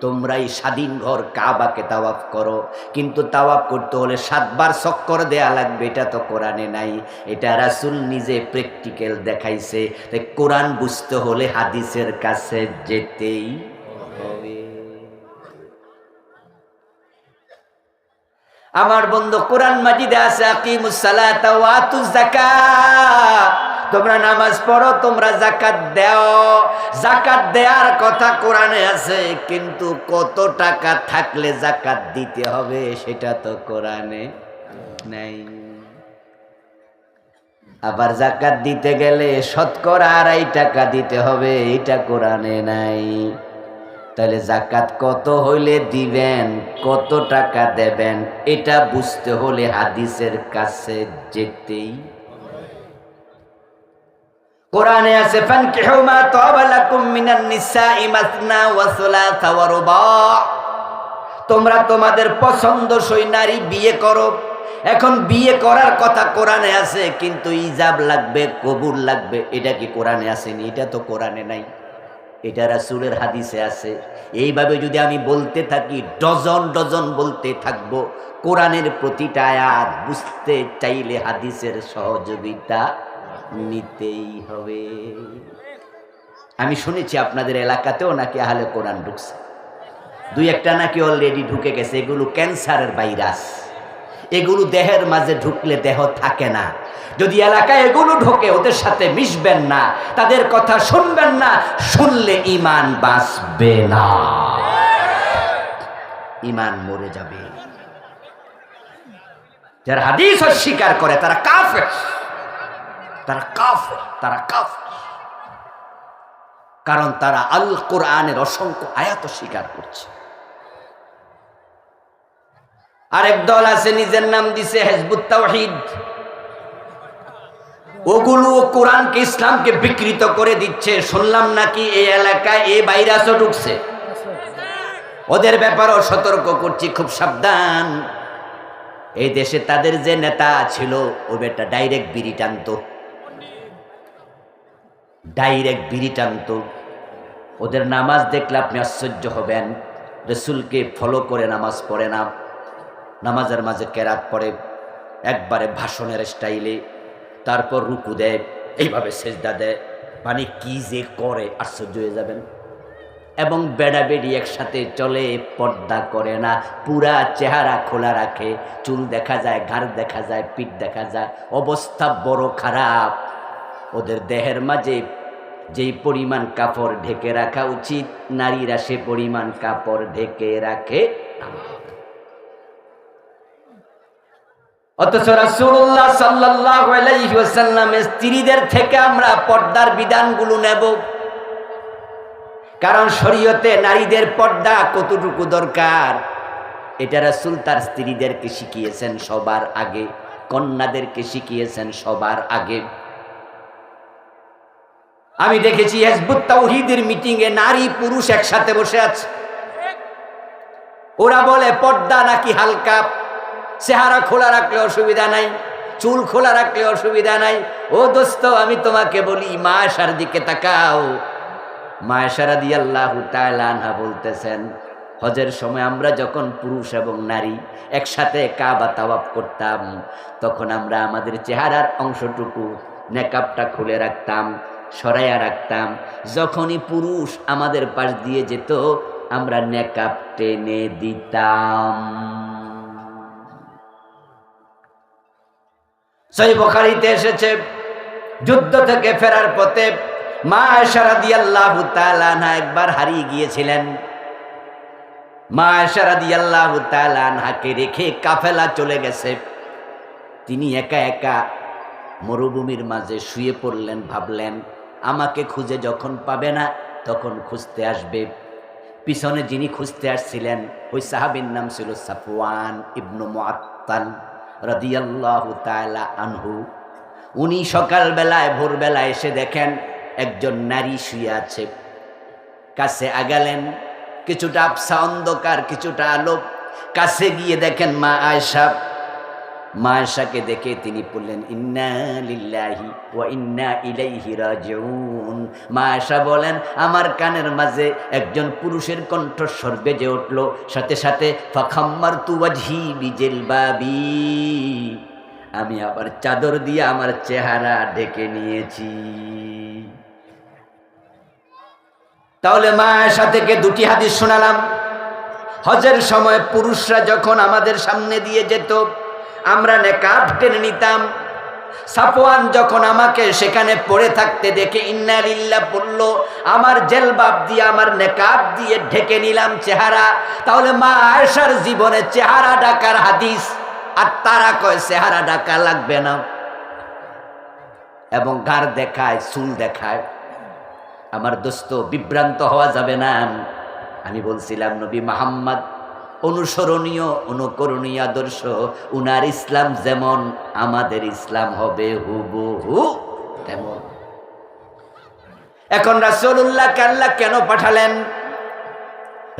Speaker 1: তোমরাই স্বাধীন ঘর কাবাকে তাওয়াফ করো। কিন্তু তাওয়াফ করতে হলে 7 বার চক্কর দেয়া লাগবে, এটা তো কোরআনে নাই। এটা রাসূল নিজে প্র্যাকটিক্যাল দেখাইছে। তাই কোরআন বুঝতে হলে হাদিসের কাছে যেতেই হবে। আমার বন্ধু, কোরআন মাজিদে আছে আকিমুস সালাতা ওয়া আতুজ যাকাত, তোমরা নামাজ পড়ো, তোমরা যাকাত দাও। যাকাত দেওয়ার কথা কোরআনে আছে, কিন্তু কত টাকা থাকলে যাকাত দিতে হবে সেটা তো কোরআনে নাই। আবার যাকাত দিতে গেলে শতকরা 2.5 টাকা দিতে হবে, এটা কোরআনে নাই। তাহলে যাকাত কত হইলে দিবেন, কত টাকা দেবেন, এটা বুঝতে হলে হাদিসের কাছে যেতেই। কোরআনে আছে ফানকিহু মা তাবা লাকুম মিনান নিসাই মাসনা ওয়া সুলাসা ওয়া রুবা, তোমরা তোমাদের পছন্দসই নারী বিয়ে করো। এখন বিয়ে করার কথা কোরআনে আছে, কিন্তু ইজাব লাগবে, কবুল লাগবে, এটা কি কোরআনে আসেনি? এটা তো কোরআনে নাই, এটা রাসূলের হাদিসে আছে। এইভাবে যদি আমি বলতে থাকি, ডজন ডজন বলতে থাকবো। কোরআনের প্রতিটা আয়াত বুঝতে চাইলে হাদিসের সহযোগিতা নিতেই হবে। আমি শুনেছি আপনাদের এলাকাতেও নাকি আহলে কোরআন ঢুকছে, 2-1টা নাকি অলরেডি ঢুকে গেছে। এগুলো ক্যান্সারের ভাইরাস, এগুলো দেহের মাঝে ঢুকলে দেহ থাকে না। যদি এলাকায় এগুলো ঢোকে, ওদের সাথে মিশবেন না, তাদের কথা শুনবেন না, শুনলে ঈমান বাঁচবে না, ঈমান মরে যাবে। যারা হাদিস অস্বীকার করে তারা কাফের, তারা কাফের, তারা কাফের, কারণ তারা আল কোরআনের অসংখ্য আয়াত স্বীকার করছে। আরেক দল আছে, নিজের নাম দিছে হিজবুত তাওহীদ, ওগুলো কোরআনকে ইসলামকে বিকৃত করে দিচ্ছে। শুনলাম নাকি এই এলাকায় এই ভাইরাসও ঢুকছে, ওদের ব্যাপারেও সতর্ক করছি, খুব সাবধান। এই দেশে তাদের যে নেতা ছিল, ও বেটা ডাইরেক্ট বিড়ি টানতো, ডাইরেক্ট বিড়ি টানতো। ওদের নামাজ দেখলে আপনি আশ্চর্য হবেন, রাসূলকে ফলো করে নামাজ পড়ে না, নামাজের মাঝে কেরাত পড়ে একবারে ভাষণের স্টাইলে, তারপর রুকু দেয়, এইভাবে সেজদা দেয়, মানে কি যে করে আশ্চর্য হয়ে যাবেন। এবং বেড়া বেড়ি একসাথে চলে, পর্দা করে না, পুরা চেহারা খোলা রাখে, চুল দেখা যায়, ঘাড় দেখা যায়, পিঠ দেখা যায়, অবস্থা বড় খারাপ। ওদের দেহের মাঝে যেই পরিমাণ কাপড় ঢেকে রাখা উচিত নারীরা সে পরিমাণ কাপড় ঢেকে রাখে। অথচ রাসূলুল্লাহ সাল্লাল্লাহু আলাইহি ওয়াসাল্লামের স্ত্রীদের থেকে আমরা পর্দার বিধানগুলো নেব, কারণ শরীয়তে নারীদের পর্দা কতটুকু দরকার এটা রাসূল তার স্ত্রীদেরকে শিখিয়েছেন সবার আগে, কন্যাদেরকে শিখিয়েছেন সবার আগে। আমি দেখেছি হিজবুত তাওহীদের মিটিংয়ে নারী পুরুষ একসাথে বসে আছে। ওরা বলে পর্দা নাকি হালকা, চেহারা খোলা রাখলে অসুবিধা নাই, চুল খোলা রাখলে অসুবিধা নাই। ও দোস্ত, আমি তোমাকে বলি মা আয়েশার দিকে তাকাও। মা আয়েশা রাদিয়াল্লাহু তাআলা আনহা বলতেছেন, হজের সময় আমরা যখন পুরুষ এবং নারী একসাথে কাবা তাওয়াফ করতাম, তখন আমরা আমাদের চেহারার অংশটুকু নেকাবটা খুলে রাখতাম, সরাইয়া রাখতাম। যখনই পুরুষ আমাদের পাশ দিয়ে যেত আমরা নেকাব টেনে দিতাম। সহিহ বুখারীতে এসেছে, যুদ্ধ থেকে ফেরার পথে মা আয়েশা রাদিয়াল্লাহু তাআলা আনহা একবার হারিয়ে গিয়েছিলেন। মা আয়েশা রাদিয়াল্লাহু তাআলা আনহাকে রেখে কাফেলা চলে গেছে। তিনি একা একা মরুভূমির মাঝে শুয়ে পড়লেন, ভাবলেন আমাকে খুঁজে যখন পাবে না তখন খুঁজতে আসবে। পিছনে যিনি খুঁজতে আসছিলেন ওই সাহাবীর নাম ছিল সাফওয়ান ইবনু মুআত্তাল রাদিয়াল্লাহু তাআলা আনহু। উনি সকালবেলায় ভোরবেলায় এসে দেখেন একজন নারী শুয়ে আছে। কাছে আগালেন, কিছুটা আবছা অন্ধকার, কিছুটা আলো। কাছে গিয়ে দেখেন মা আয়েশা। মা আয়েশাকে দেখে তিনি বললেন, ইন্না লিল্লাহি ওয়া ইন্না ইলাইহি রাজিউন। মা আয়েশা বলেন, আমার কানের মাঝে একজন পুরুষের কণ্ঠস্বর বেজে উঠল, সাথে সাথে ফাখাম্মারতু ওয়াজহি বিজিলবাবি, আমি আবার চাদর দিয়ে আমার চেহারা ঢেকে নিয়েছি। তাহলে মা আয়েশা থেকে দুটি হাদিস শোনালাম। হজের সময় পুরুষরা যখন আমাদের সামনে দিয়ে যেত আমরা নেকাব টেনে নিতাম। সাফওয়ান যখন আমাকে সেখানে পড়ে থাকতে দেখে ইন্না লিল্লাহ বলল, আমার জেলবাব দিয়ে আমার নেকাব দিয়ে ঢেকে নিলাম চেহারা। তাহলে মা আয়েশার জীবনে চেহারা ঢাকার হাদিস, আর তারা কয় চেহারা ঢাকা লাগবে না, এবং ঘাড় দেখায়, চুল দেখায়। আমার দোস্ত, বিভ্রান্ত হওয়া যাবে না। আমি বলছিলাম নবী মুহাম্মদ অনুসরণীয়, অনুকরণীয় আদর্শ। উনার ইসলাম যেমন আমাদের ইসলাম হবে হুবহু তেমন। এখন রাসূলুল্লাহকে আল্লাহ কেন পাঠালেন?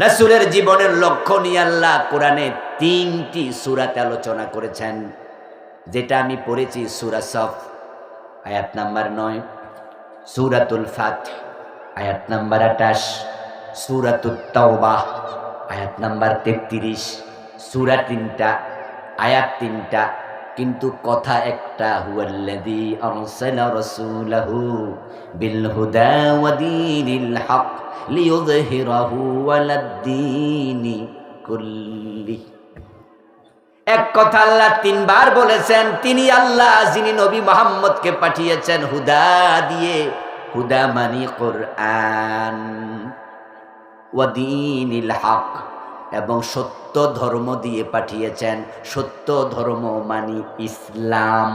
Speaker 1: রাসূলের জীবনের লক্ষ্য নিয়ে আল্লাহ কোরআনে 3টি সূরাতে আলোচনা করেছেন, যেটা আমি পড়েছি। সূরা সফ আয়াত নাম্বার 9, সূরাতুল ফাতহ আয়াত নাম্বার 28, সূরাতুত তাওবাহ আয়াত নাম্বার 33। সূরা 3টা, আয়াত 3টা, কিন্তু কথা একটা, হুয়াল্লাযী আরসালা রাসূলাহু বিল হুদা ওয়া দীনিল হক লিইয়ুযহিরাহু আলাদ-দীনি কুল্লি। এক কথা আল্লাহ 3 বার বলেছেন, তিনি আল্লাহ যিনি নবী মুহাম্মদকে পাঠিয়েছেন হুদা দিয়ে। হুদা মানে কোরআন, ওয়া দীনিল হক, এবং সত্য ধর্ম দিয়ে পাঠিয়েছেন। সত্য ধর্ম মানে ইসলাম।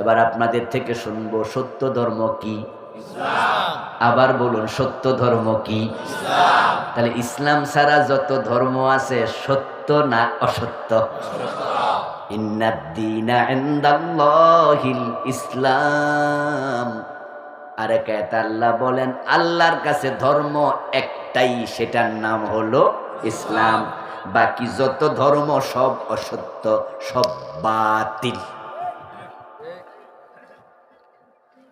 Speaker 1: এবার আপনাদের থেকে শুনবো, সত্য ধর্ম কি? ইসলাম। আবার বলুন, সত্য ধর্ম কি? ইসলাম। তাহলে ইসলাম ছাড়া যত ধর্ম আছে সত্য না অসত্য? ইন্নাদ-দীনা ইনদাল্লাহিল ইসলাম। আর একাত আল্লাহ বলেন, আল্লাহর কাছে ধর্ম একটাই, সেটার নাম হলো ইসলাম। বাকি যত ধর্ম সব অসত্য, সব বাতিল।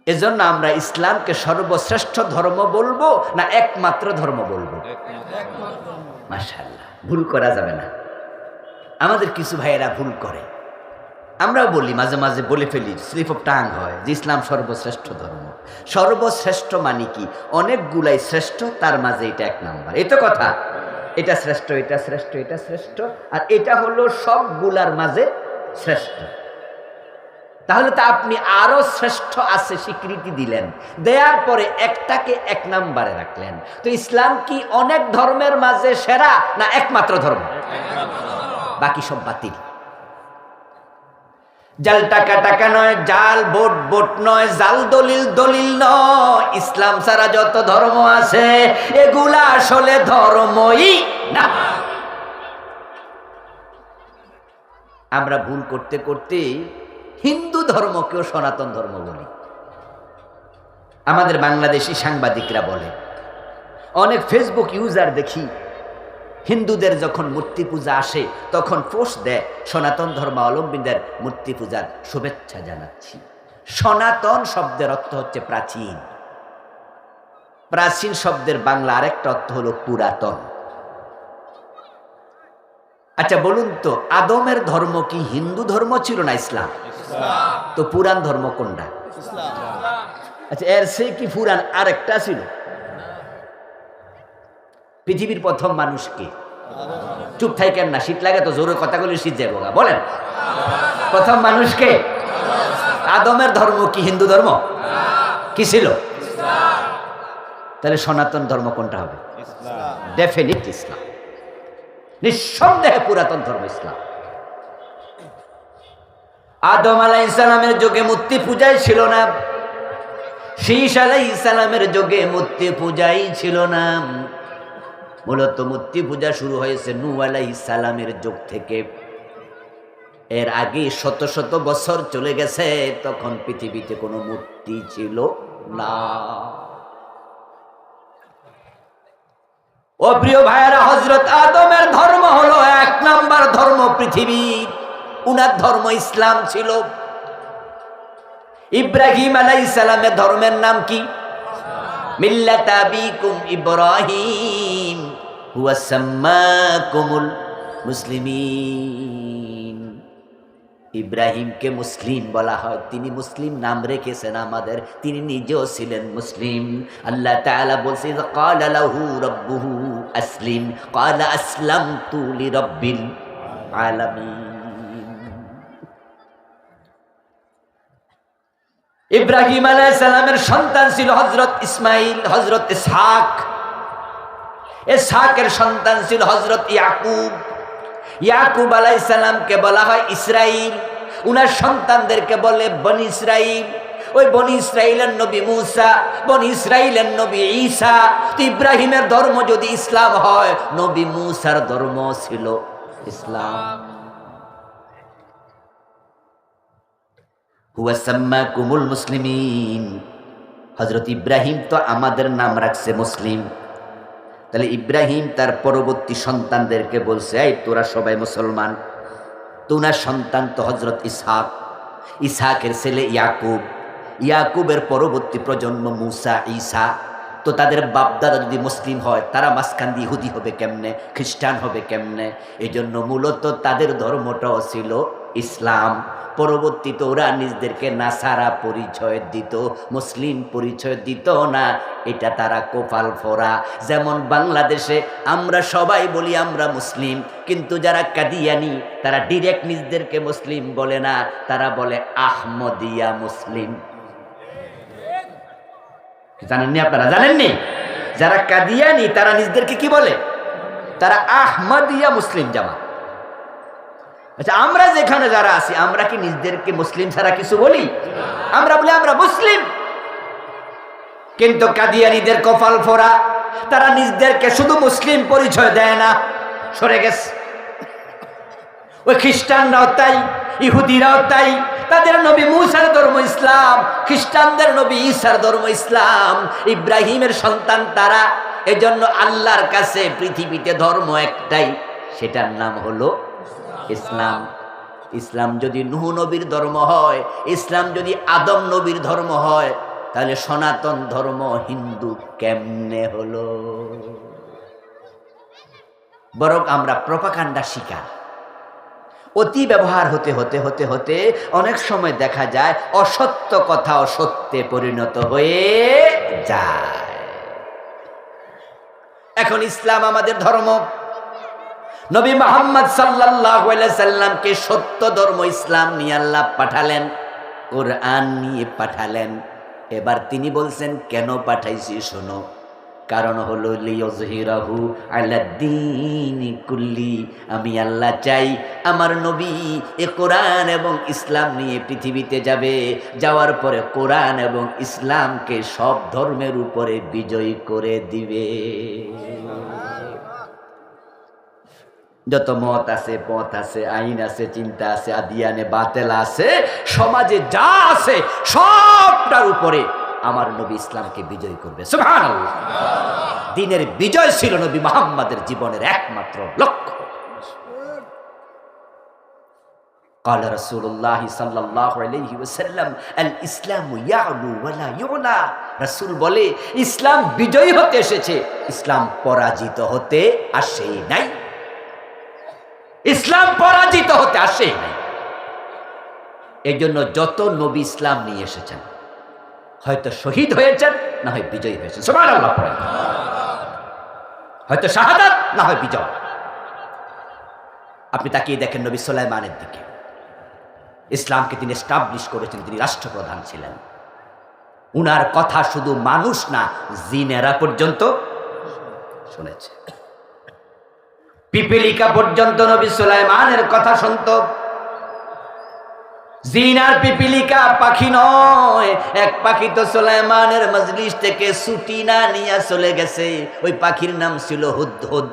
Speaker 1: এজন্য আমরা ইসলামকে সর্বশ্রেষ্ঠ ধর্ম বলবো না একমাত্র ধর্ম বলবো? মাশাআল্লাহ, ভুল করা যাবে না। আমাদের কিছু ভাইয়েরা ভুল করে, আমরাও বলি, মাঝে মাঝে বলে ফেলি, স্লিপ অফ টাং হয় যে ইসলাম সর্বশ্রেষ্ঠ ধর্ম। সর্বশ্রেষ্ঠ মানে কি? অনেকগুলাই শ্রেষ্ঠ, তার মাঝে এটা 1 নাম্বার। এই তো কথা, এটা শ্রেষ্ঠ, এটা শ্রেষ্ঠ, এটা শ্রেষ্ঠ, আর এটা হলো সবগুলার মাঝে শ্রেষ্ঠ। তাহলে তো আপনি আরো শ্রেষ্ঠ আছে স্বীকৃতি দিলেন, দেওয়ার পরে একটাকে এক নাম্বারে রাখলেন। তো ইসলাম কি অনেক ধর্মের মাঝে সেরা না একমাত্র ধর্ম? বাকি সব বাতিল। জাল টাকা টাকা নয়, জাল ভোট ভোট নয়, জাল দলিল দলিল নয়, ইসলাম ছাড়া যত ধর্ম আছে এগুলা আসলে ধর্মই না। আমরা ভুল করতে করতে হিন্দু ধর্মকেও সনাতন ধর্ম বলি। আমাদের বাংলাদেশি সাংবাদিকরা বলে, অনেক ফেসবুক ইউজার দেখি হিন্দুদের যখন মূর্তি পূজা আসে তখন পোস্ট দেয়, সনাতন ধর্মাবলম্বীদের মূর্তি পূজার শুভেচ্ছা জানাচ্ছি। সনাতন শব্দের অর্থ হচ্ছে প্রাচীন। প্রাচীন শব্দের বাংলা আরেকটা অর্থ হলো পুরাতন। আচ্ছা বলুন তো, আদমের ধর্ম কি হিন্দু ধর্ম ছিল না ইসলাম? তো পুরাণ ধর্ম কোনটা? আচ্ছা এর সে কি পুরাণ আরেকটা ছিল? পৃথিবীর প্রথম মানুষকে, চুপ থাকেন না, শীত লাগে তো জোরে কথা বলে শীত যাবো, বলেন প্রথম মানুষকে। আদমের ধর্ম কি হিন্দু ধর্ম? কি ছিল? তাহলে সনাতন ধর্ম কোনটা হবে? ডেফিনিট ইসলাম, নিঃসন্দেহে পুরাতন ধর্ম ইসলাম। আদম আলাইহিস সালামের যুগে মূর্তি পূজাই ছিল না, শীষ আলাইহিস সালামের যুগে মূর্তি পূজাই ছিল না। মূলত মূর্তি পূজা শুরু হয়েছে নূহ আলাইহিস সালামের যুগ থেকে। এর আগে শত শত বছর চলে গেছে, তখন পৃথিবীতে কোনো মূর্তি ছিল না। ও প্রিয় ভাইয়েরা, হযরত আদমের ধর্ম হলো এক নাম্বার ধর্ম পৃথিবীর। উনার ধর্ম ইসলাম ছিল। ইব্রাহিম আলাইহিস সালামের ধর্মের নাম কি? মিল্লাত আবিকুম ইব্রাহিম হুয়া সাম্মাকুমুল মুসলিমিন। ইব্রাহিমকে মুসলিম বলা হয়, তিনি মুসলিম নাম রেখেছেন আমাদের, তিনি নিজেও ছিলেন মুসলিম। আল্লাহ তাআলা বলছেন, ক্বালা লাহু রাব্বুহু আসলিম, ক্বালা আসলামতু লিরাব্বিল আলামিন। ইব্রাহিম আলাইহিস সালামের সন্তান ছিল হযরত ইসমাইল, হযরত ইসহাক। ইসহাকের সন্তান ছিল হযরত ইয়াকুব। ইয়াকুব আলাইহিস সালামকে বলা হয় ইসরাইল, উনার সন্তানদেরকে বলে বনি ইসরাইল। ওই বনি ইসরাইলের নবী মুসা, বনি ইসরাইলের নবী ঈসা। তো ইব্রাহিমের ধর্ম যদি ইসলাম হয়, নবী মুসার ধর্ম ছিল ইসলাম। হুয়া সাম্মাকুমুল মুসলিমিন। হযরত ইব্রাহিম তো আমাদের নাম রাখছে মুসলিম। তাহলে ইব্রাহিম তার পরবর্তী সন্তানদেরকে বলছে, এই তোরা সবাই মুসলমান। তো উনার সন্তান তো হযরত ইসহাক, ইসহাকের ছেলে ইয়াকুব, ইয়াকুবের পরবর্তী প্রজন্ম মুসা, ঈসা। তো তাদের বাপদাদা যদি মুসলিম হয়, তারা মাঝখান দিয়ে ইহুদি হবে কেমনে, খ্রিস্টান হবে কেমনে? এই জন্য মূলত তাদের ধর্মটাও ছিল ইসলাম। পরবর্তীতে ওরা নিজেদেরকে নাসারা পরিচয় দিত, মুসলিম পরিচয় দিত না। এটা তারা কোপাল ফোরা। যেমন বাংলাদেশে আমরা সবাই বলি আমরা মুসলিম, কিন্তু যারা কাদিয়ানি তারা ডিরেক্ট নিজেদেরকে মুসলিম বলে না, তারা বলে আহমদিয়া মুসলিম। জানেননি আপনারা? জানেননি? যারা কাদিয়ানি তারা নিজেদেরকে কি বলে? তারা আহমদিয়া মুসলিম জামাত। আচ্ছা, আমরা যেখানে যারা আছি, আমরা কি নিজেদেরকে মুসলিম ছাড়া কিছু বলি? আমরা বলি আমরা মুসলিম। কিন্তু কাদিয়ানীদের কপাল ফোরা, তারা নিজেদেরকে শুধু মুসলিম পরিচয় দেয় না, সরে গেছে। ওই খ্রিস্টানরাও তাই, ইহুদিরাও তাই। তাদের নবী মুসার ধর্ম ইসলাম, খ্রিস্টানদের নবী ঈসার ধর্ম ইসলাম। ইব্রাহিমের সন্তান তারা। এজন্য আল্লাহর কাছে পৃথিবীতে ধর্ম একটাই, সেটার নাম হলো ইসলাম। ইসলাম যদি নূহ নবীর ধর্ম হয়, ইসলাম যদি আদম নবীর ধর্ম হয়, তাহলে সনাতন ধর্ম হিন্দু কেমনে হলো? বরং আমরা প্রপাগান্ডা শিকার। অতি ব্যবহার হতে হতে হতে হতে অনেক সময় দেখা যায় অসত্য কথা অসত্যে পরিণত হয়ে যায়। এখন ইসলাম আমাদের ধর্ম। নবী মুহাম্মদ সাল্লাল্লাহু আলাইহি সাল্লামকে সত্য ধর্ম ইসলাম নিয়ে আল্লাহ পাঠালেন। কোরআন নিয়ে পাঠালেন। এবার তিনি বলছেন কেন পাঠাইছি শোনো, কারণ হলো লিয়ুযহিরাহু আলাদ্দীনি কুল্লি, আমি আল্লাহ চাই আমার নবী এ কোরআন এবং ইসলাম নিয়ে পৃথিবীতে যাবে, যাওয়ার পরে কোরআন এবং ইসলামকে সব ধর্মের উপরে বিজয়ী করে দিবে। যত মত আছে, পথ আছে, আইন আছে, চিন্তা আছে, আদিয়ানে বাতেল আছে, সমাজে যা আছে সবটার উপরে আমার নবী ইসলামকে বিজয় করবে। সুবহানাল্লাহ। দ্বীনের বিজয় ছিল নবী মুহাম্মদের জীবনের একমাত্র লক্ষ্য। قال رسول الله صلى الله عليه وسلم الاسلام يعلو ولا يعلى, রাসূল বলে ইসলাম বিজয়ী হতে এসেছে, ইসলাম পরাজিত হতে আসে নাই। ইসলাম পরাজিত হতে আসে নাই। এই জন্য যত নবী ইসলাম নিয়ে এসেছেন হয়তো শহীদ হয়েছেন, না হয় বিজয়ী হয়েছেন। সুবহানাল্লাহ। হয়তো শাহাদাত, না হয় বিজয়। আপনি তাকিয়ে দেখেন নবী সুলাইমানের দিকে। ইসলামকে তিনি এস্টাবলিশ করেছেন, তিনি রাষ্ট্রপ্রধান ছিলেন। উনার কথা শুধু মানুষ না, জিনেরা পর্যন্ত শুনেছে। পিপিলিকা পর্যন্ত নবী সুলাইমানের কথা শুনত। জিন আর পিপিলিকা পাখি নয়, এক পাখি তো সুলাইমানের মজলিস থেকে ছুটি না নিয়ে চলে গেছে। ওই পাখির নাম ছিল হুদহুদ।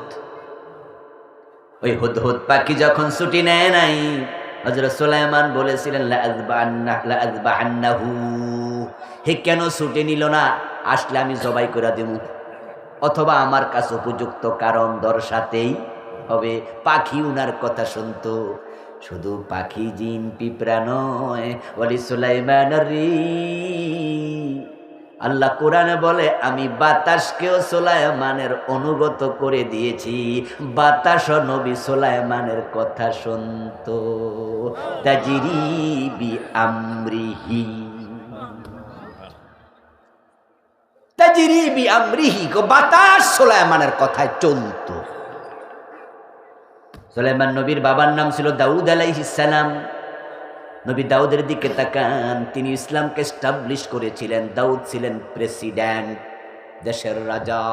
Speaker 1: ওই হুদহুদ পাখি যখন ছুটি নেয় নাই, হযরত সুলাইমান বলেছিলেন লাআযবান্নাহু, হে কেন ছুটি নিল না? আসলে আমি জবাই করে দেব, অথবা আমার কাছে উপযুক্ত কারণ দর্শাতেই হবে। পাখি উনার কথা শুনতো। শুধু পাখি, জিন, পিঁপড়া নয়, ওয়ালি সুলাইমানের রি, আল্লাহ কোরআনে বলে আমি বাতাসকেও সুলাইমানের অনুগত করে দিয়েছি। বাতাসও নবী সুলাইমানের কথা শুনতো। তাজরি বিআমরিহি, তাজরি বিআমরিহি, বাতাস সুলাইমানের কথায় চলতো। সুলাইমান নবীর বাবার নাম ছিল দাউদ আলাইহিস সালাম। নবী দাউদের দিকে তাকান, তিনি ইসলামকে এস্টাবলিশ করেছিলেন। দাউদ ছিলেন প্রেসিডেন্ট, দেশের রাজা।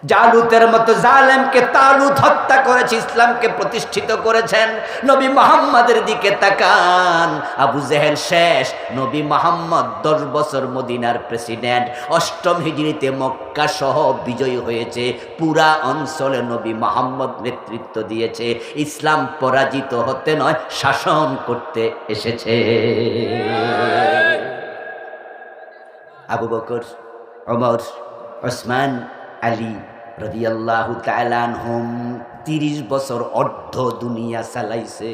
Speaker 1: জালুতের মতো জালেমকে তালুত হত্যা করেছে, ইসলামকে প্রতিষ্ঠিত করেছেন। নবী মুহাম্মাদের দিকে তাকান, আবু জেহেল শেষ, নবী মুহাম্মদ 10 বছর মদিনার প্রেসিডেন্ট। 8ম হিজরিতে মক্কা সহ বিজয়ী হয়েছে। পুরা অঞ্চলে নবী মুহাম্মদ নেতৃত্ব দিয়েছে। ইসলাম পরাজিত হতে নয়, শাসন করতে এসেছে। আবু বকর, ওমর, ওসমান, আলী রাদিয়াল্লাহু তাআলা আনহুম 30 বছর অর্ধ দুনিয়া চালাইছে।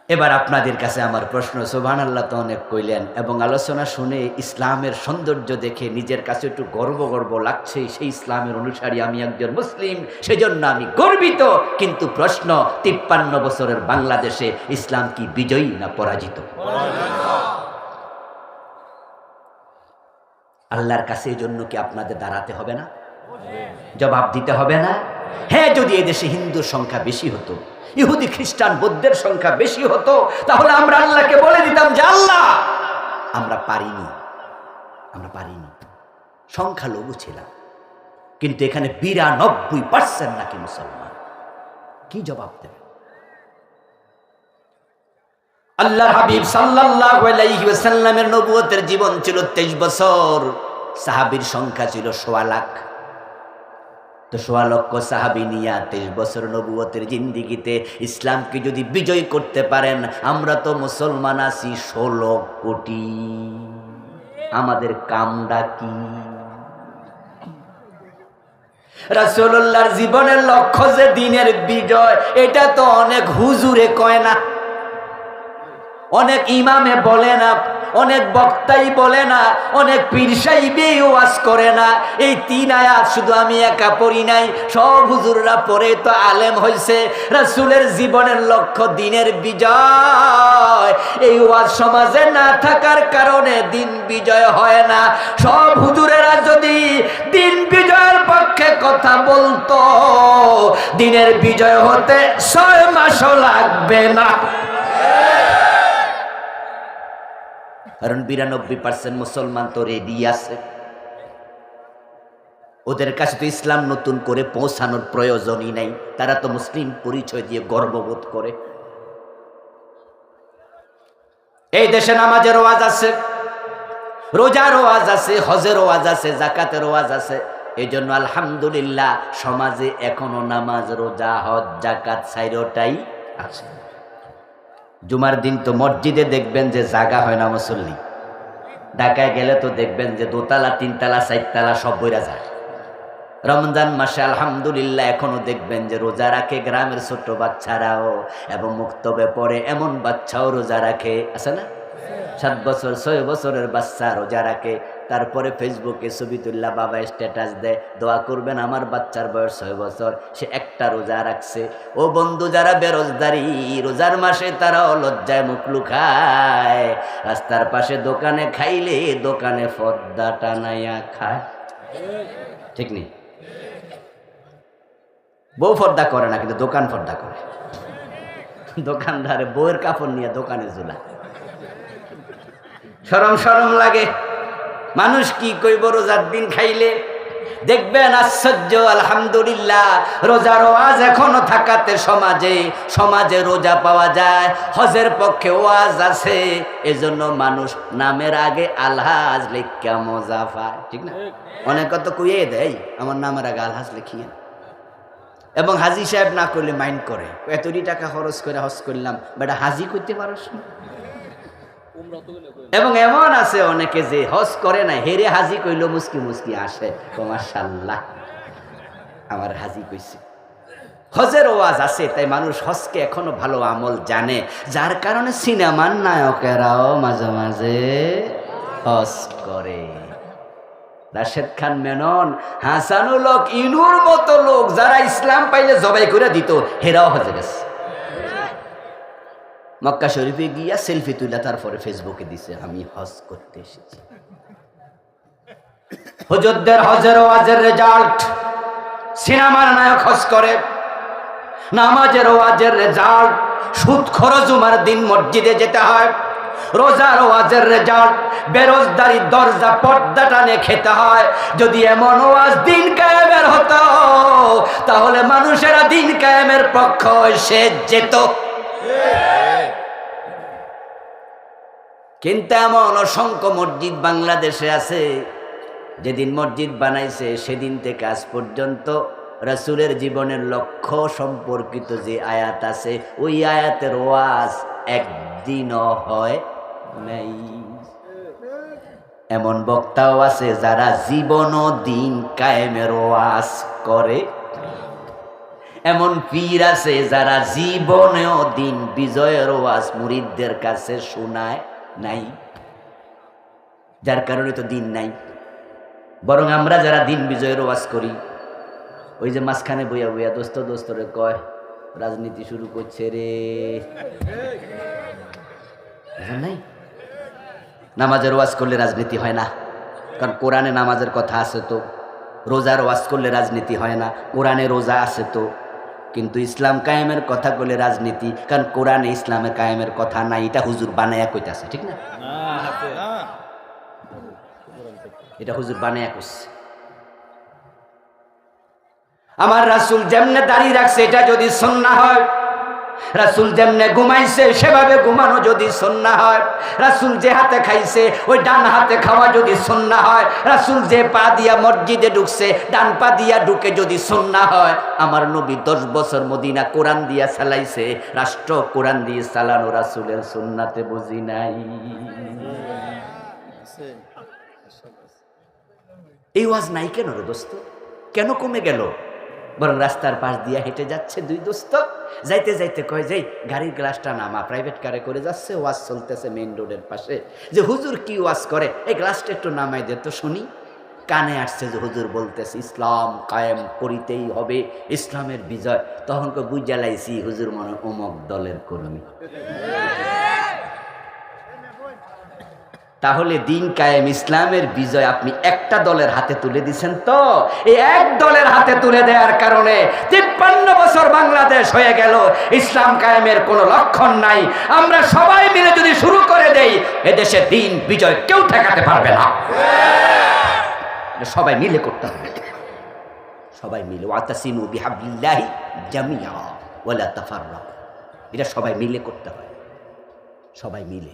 Speaker 1: এবার আপনাদের কাছে আমার প্রশ্ন, সুবহানাল্লাহ তো অনেক কইলেন, এবং আলোচনা শুনে ইসলামের সৌন্দর্য দেখে নিজের কাছে একটু গর্ব গর্ব লাগছে। সেই ইসলামের অনুসারী আমি একজন মুসলিম, সেজন্য আমি গর্বিত। কিন্তু প্রশ্ন, 53 বছরের বাংলাদেশে ইসলাম কি বিজয়ী না পরাজিত? আল্লাহর কাছে এই জন্য কি আপনাদের দাঁড়াতে হবে না? জবাব দিতে হবে না? হ্যাঁ, যদি এদেশে হিন্দুর সংখ্যা বেশি হতো, ইহুদি খ্রিস্টান বৌদ্ধের সংখ্যা বেশি হতো, তাহলে আমরা আল্লাহকে বলে দিতাম যে আল্লাহ আমরা পারিনি, আমরা পারিনি, সংখ্যালঘু ছিলাম। কিন্তু এখানে 92% নাকি মুসলমান। কি জবাব দেবে? আল্লাহর হাবিব সাল্লাল্লাহু আলাইহি ওয়াসাল্লামের নবুয়তের জীবন ছিল 23 বছর। সাহাবীর সংখ্যা ছিল 1.25 লাখ। তো 1.25 লক্ষ সাহাবী নিয়ে 23 বছর নবুয়তের জিন্দেগিতে ইসলামকে যদি বিজয় করতে পারেন, আমরা তো মুসলমান আছি 16 কোটি। আমাদের কামটা কি? রাসূলুল্লাহর জীবনের লক্ষ্য যে দ্বীনের বিজয়, এটা তো অনেক হুজুরে কয় না, অনেক ইমামে বলে না, অনেক বক্তাই বলে না, অনেক পীর সাহেবই ওয়াজ করে না। এই 3 আয়াত শুধু আমি একা পড়ি নাই, সব হুজুররা পড়ে তো আলেম হয়েছে। রাসূলের জীবনের লক্ষ্য দিনের বিজয়। এই ওয়াজ সমাজে না থাকার কারণে দিন বিজয় হয় না। সব হুজুরেরা যদি দিন বিজয়ের পক্ষে কথা বলতো, দিনের বিজয় হতে 6 মাসও লাগবে না। কারণ 92% মুসলমান তো রেডি আছে। ওদের কাছে তো ইসলাম নতুন করে পৌঁছানোর প্রয়োজনই নাই। তারা তো মুসলিম পরিচয় দিয়ে গর্ববোধ করে। এই দেশে নামাজের ওয়াজ আছে, রোজার ওয়াজ আছে, হজের ওয়াজ আছে, যাকাতের ওয়াজ আছে। এই জন্য আলহামদুলিল্লাহ সমাজে এখনো নামাজ, রোজা, হজ, যাকাত 4টাই আছে। জুমার দিন তো মসজিদে দেখবেন যে জায়গা হয় না মুসল্লি। ঢাকায় গেলে তো দেখবেন যে 2 তলা 3 তলা 4 তলা সব বইরা যায়। রমজান মাসে আলহামদুলিল্লাহ এখনো দেখবেন যে রোজা রাখে গ্রামের ছোট বাচ্চারাও, এবং মুক্তবে পড়ে এমন বাচ্চাও রোজা রাখে, আছে না? 7 বছর 6 বছরের বাচ্চা রোজা রাখে। তারপরে ফেসবুকে ছবি তুললা, বাবা স্ট্যাটাস দেয়, দোয়া করবেন আমার বাচ্চার বয়স 6 বছর, সে একটা রোজা রাখছে। ও বন্ধু, যারা বেরোজগারি রোজার মাসে তারাও লজ্জায় মুখ লুকায়। রাস্তার পাশে দোকানে খাইলে দোকানে পর্দা টানাইয়া খায়, ঠিক নেই? বউ পর্দা করে না, কিন্তু দোকান পর্দা করে। দোকানদারে বউয়ের কাপড় নিয়ে দোকানে ঝুলা। শরম শরম লাগে। মানুষ কি কইব রোজার দিন খাইলে? দেখবেন আশ্চর্য, আলহামদুলিল্লাহ রোজার ওয়াজ এখনো থাকাতে সমাজে রোজা পাওয়া যায়। হজের পক্ষে ওয়াজ আছে, এজন্য মানুষ নামের আগে আলহাজ লিখা মজা পায়, ঠিক না? অনেক তো কুইয়ে দেয় আমার নামের আগে আলহাজ লিখিয়ে, এবং হাজি সাহেব না করলে মাইন্ড করে, এতটি টাকা খরচ করে হজ করলাম, বেটা হাজি করতে পারস না। এবং এমন আছে অনেকে যে হজ করে না, হেরে হাজি কইল মুস্কি মুস্কি আসে, ও মাশাআল্লাহ আমার হাজি কইছে। হজের ওয়াজ আছে, তাই মানুষ হজকে এখনো ভালো আমল জানে, যার কারণে সিনেমার নায়কেরাও মাঝে মাঝে হজ করে। রাশেদ খান মেনন, হাসানুল হক ইনুর মতো লোক যারা ইসলাম পাইলে জবাই করে দিত, হেরাও হজে গেছে। মক্কা শরীফে গিয়া সেলফি তুলে তারপরে ফেসবুকে দিছে, আমি হজ করতে এসেছি। হুজুরদের হজের ওয়াজের রেজাল্ট, সিনেমার নায়ক হজ করে। নামাজের ওয়াজের রেজাল্ট, সুদখোর জুমার দিন মসজিদে যেতে হয়। রোজার ওয়াজের রেজাল্ট, বেরোজগারি দরজা পর্দা টানে খেতে হয়। যদি এমন ওয়াজ দিন কায়েমের হতো, তাহলে মানুষেরা দিন কায়েমের পক্ষ এসে যেত। কিন্তু এমন অসংখ্য মসজিদ বাংলাদেশে আছে, যেদিন মসজিদ বানাইছে সেদিন থেকে আজ পর্যন্ত রাসূলের জীবনের লক্ষ্য সম্পর্কিত যে আয়াত আছে, ওই আয়াতের ওয়াজ একদিনও হয় নাই। এমন বক্তাও আছে যারা জীবন ও দিন কায়েমের ওয়াজ করে। এমন পীর আছে যারা জীবনেও দিন বিজয়ের ওয়াজ মুরিদদের কাছে শোনায় নাই। যার কারণে তো দিন নাই। বরং আমরা যারা দিন বিজয়ের ওয়াজ করি, ওই যে মাঝখানে বইয়া বইয়া দোস্তরে কয় রাজনীতি শুরু করছে রে, নাই? নামাজের ওয়াজ করলে রাজনীতি হয় না, কারণ কোরআনে নামাজের কথা আছে তো। রোজার ওয়াজ করলে রাজনীতি হয় না, কোরআনে রোজা আছে তো। কিন্তু ইসলাম কায়েমের কথা বলে রাজনীতি, কারণ কোরআনে ইসলামের কায়েমের কথা নাই। এটা হুজুর বানায়া কইতাছে, ঠিক না? এটা হুজুর বানায়া কইছে। আমার রাসূল যেমনে দাড়ি রাখছে এটা যদি সুন্নাহ হয়, রাসূল যেমনে ঘুমাইছে সেভাবে ঘুমানো যদি সুন্নাহ হয়, রাসূল যে হাতে খাইছে ওই ডান হাতে খাওয়া যদি সুন্নাহ হয়, রাসূল যে পা দিয়া মসজিদে ঢুকছে ডান পা দিয়া ঢুকে যদি সুন্নাহ হয়, আমার নবী 10 বছর মদিনা কোরআন দিয়া চালাইছে, রাষ্ট্র কোরআন দিয়ে চালানো রাসূলের সুন্নাতে বুঝি নাই। এই ওয়াজ নাই কেন রে দোস্ত? কেন কমে গেল? বরং রাস্তার পাশ দিয়ে হেঁটে যাচ্ছে দুই দোস্ত, যাইতে যাইতে কয় যে গাড়ির গ্লাসটা নামা, প্রাইভেট কারে করে যাচ্ছে, ওয়াজ চলতেছে মেইন রোডের পাশে, যে হুজুর কি ওয়াজ করে, এই গ্লাসটা একটু নামাই দে তো শুনি। কানে আসছে যে হুজুর বলতেছে ইসলাম কায়েম করিতেই হবে, ইসলামের বিজয়। তখন তো বুঝা লাইছি হুজুর মনে অমুক দলের কর্মী। তাহলে দিন কায়েম ইসলামের বিজয় আপনি একটা দলের হাতে তুলে দিচ্ছেন, তো এই এক দলের হাতে তুলে দেওয়ার কারণে 53 বছর বাংলাদেশ হয়ে গেল, ইসলাম কায়েমের কোনো লক্ষণ নাই। আমরা সবাই মিলে যদি শুরু করে দেই, এদেশে দিন বিজয় কেউ ঠেকাতে পারবে না। সবাই মিলে করতে হবে, সবাই মিলে। ওয়াতাসিমু বিহাবলিল্লাহি জামিআ ওয়ালা তাফাররাকু, এটা সবাই মিলে করতে হয়, সবাই মিলে।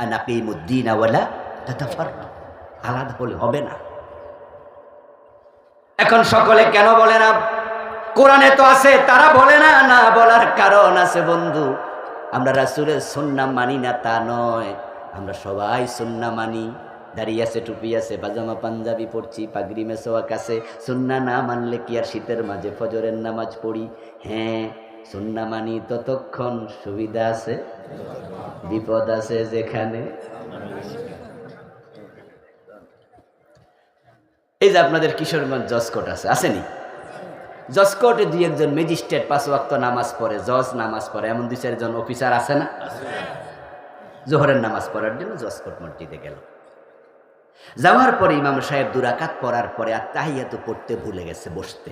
Speaker 1: আনাকিমুদ্দিন ওয়ালা তাতাফাররাকু, আলাদা হলে হবে না। এখন সকলে কেন বলে না? কোরআনে তো আছে, তারা বলে না। না বলার কারণ আছে বন্ধু, আমরা রাসূলের সুন্নাহ মানি না তা নয়, আমরা সবাই সুন্নাহ মানি। দাঁড়িয়ে আছে, টুপি আছে, পাজামা পাঞ্জাবি পড়ছি, পাগড়ি মেসওয়াক আছে। সুন্নাহ না মানলে কি আর শীতের মাঝে ফজরের নামাজ পড়ি? হ্যাঁ, সুন্নাহ মানি ততক্ষণ সুবিধা আছে, বিপদ আছে যেখানে। এই যে আপনাদের কিশোরগঞ্জ জজকোর্ট আছে, আসেনি? জজকোর্টে দুই একজন ম্যাজিস্ট্রেট 5 ওয়াক্ত নামাজ পড়ে, জজ নামাজ পড়ে, এমন 2-4 জন অফিসার আছে না? জোহরের নামাজ পড়ার জন্য জজকোর্ট মসজিদে গেল। যাওয়ার পরে ইমাম সাহেব 2 রাকাত পড়ার পরে আর তাহিয়াতু পড়তে ভুলে গেছে বসতে।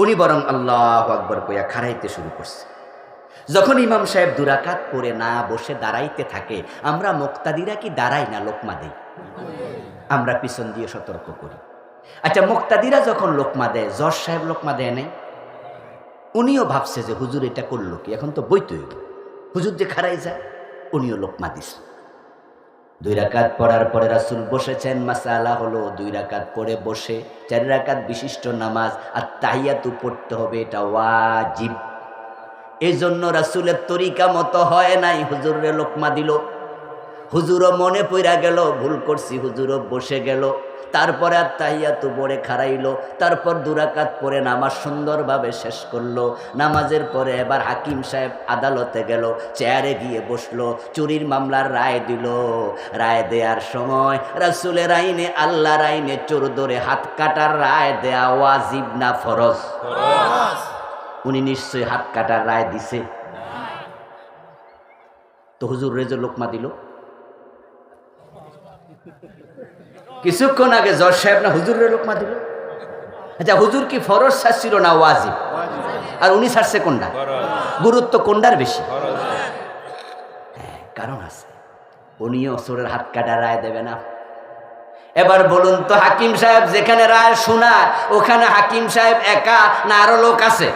Speaker 1: উনি বরং আল্লাহু আকবার কইয়া খাড়াইতে শুরু করছে। যখন ইমাম সাহেব 2 রাকাত পড়ে না বসে দাঁড়াইতে থাকে, আমরা মুক্তাদিরা কি দাঁড়াই না লোকমা দেই? আমরা পিছন দিয়ে সতর্ক করি। আচ্ছা, মুক্তাদিরা যখন লোকমা দেয়, জজ সাহেব লোকমা দেয় নাই? উনিও ভাবছে যে হুজুর এটা করলো কি, এখন তো বইতে হুজুর যে খাড়াই যায়, উনিও লোকমা দিছে। 2 রাকাত পড়ার পরে রাসূল বসেছেন। মাসালা হলো 2 রাকাত পড়ে বসে 4 রাকাত বিশিষ্ট নামাজ আর তাহিয়াতু পড়তে হবে, এটা ওয়াজিব। এই জন্য রাসূলের তরিকা মতো হয় নাই, হুজুরে লোকমা দিল। হুজুরও মনে পইরা গেল ভুল করছি, হুজুরও বসে গেল। তারপরে আর তাহিয়াতু পড়ে খাড়াইলো, তারপর 2 রাকাত পড়ে নামাজ সুন্দরভাবে শেষ করলো। নামাজের পরে এবার হাকিম সাহেব আদালতে গেল, চেয়ারে গিয়ে বসলো, চুরির মামলার রায় দিল। রায় দেওয়ার সময় রাসূলের আইনে, আল্লাহর আইনে চোর ধরে হাত কাটার রায় দেয়া ওয়াজিব না ফরজ? উনি নিশ্চয়ই হাত কাটার রায় দিছে। তো হুজুর রেজে লোকমা দিল। কিছুক্ষণ আগে জজ সাহেব না হুজুরের লোকমা দিল। আচ্ছা, হুজুর কি ফরজ ছাড়ছিল না ওয়াজিব? আর উনি ছাড়ছে কোনটা? গুরুত্ব কোনটার বেশি? হ্যাঁ, কারণ আছে, উনিও চোরের হাত কাটা রায় দেবে না। এবার বলুন তো, হাকিম সাহেব যেখানে রায় শোনায়, ওখানে হাকিম সাহেব একা না আরো লোক আছে?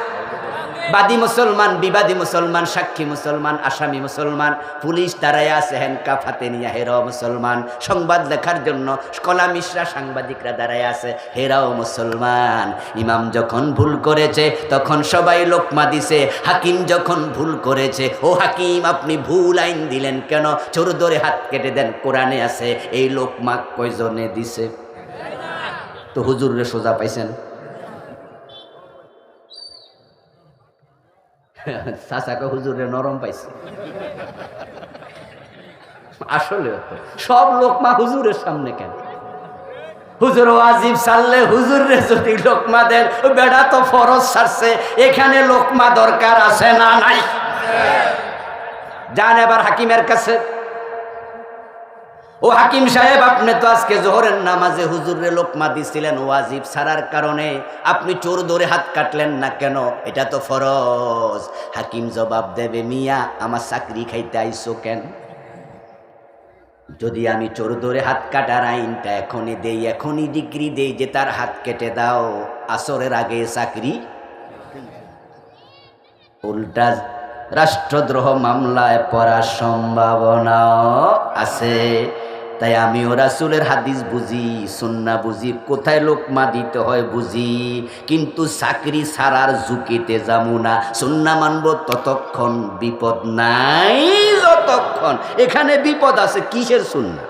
Speaker 1: বাদী মুসলমান, বিবাদী মুসলমান, সাক্ষী মুসলমান, আসামি মুসলমান, পুলিশ দাঁড়ায় আছে হ্যান্ডকাফ হাতে নিয়ে, হেরাও মুসলমান। সংবাদ লেখার জন্য কলামিশরা, সাংবাদিকরা দাঁড়ায় আছে, হেরাও মুসলমান। ইমাম যখন ভুল করেছে তখন সবাই লোকমা দিছে, হাকিম যখন ভুল করেছে, ও হাকিম আপনি ভুল আইন দিলেন কেন? চোর ধরে হাত কেটে দেন, কোরআনে আছে। এই লোকমা কয়জনে দিছে? তো হুজুরে সোজা পাইছেন? চাচাকে হুজুরে নরম পাইছে। আসলে সব লোকমা হুজুরের সামনে কেন? হুজুর ওয়াজিব ছাড়লে হুজুরে যদি লোকমা দেন, বেড়া তো ফরজ ছাড়ছে, এখানে লোকমা দরকার আছে না নাই? যান এবার হাকিমের কাছে। ও হাকিম সাহেব, আপনি তো আজকে জোহরের নামাজে হুজুরে লোকমা দিছিলেন ওয়াজিব ছাড়ার কারণে, আপনি চোর ধরে হাত কাটলেন না কেন? এটা তো ফরজ। হাকিম জবাব দেবে, মিয়া আমার চাকরি খাইতে আইছো কেন? যদি আমি চোর ধরে হাত কাটার আইনটা এখনই দেই, এখনই ডিগ্রি দেই যে তার হাত কেটে দাও, আসরের আগে চাকরি, উল্টা রাষ্ট্রদ্রোহ মামলায় পড়ার সম্ভাবনাও আছে। তাই আমিও রাসূলের হাদিস বুঝি, সুন্নাহ বুঝি, কোথায় লোকমা দিতে হয় বুঝি, কিন্তু চাকরি ছাড়ার ঝুঁকিতে যাবো না। সুন্নাহ মানব ততক্ষণ বিপদ নাই যতক্ষণ এখানে বিপদ আছে। কিসের সুন্নাহ?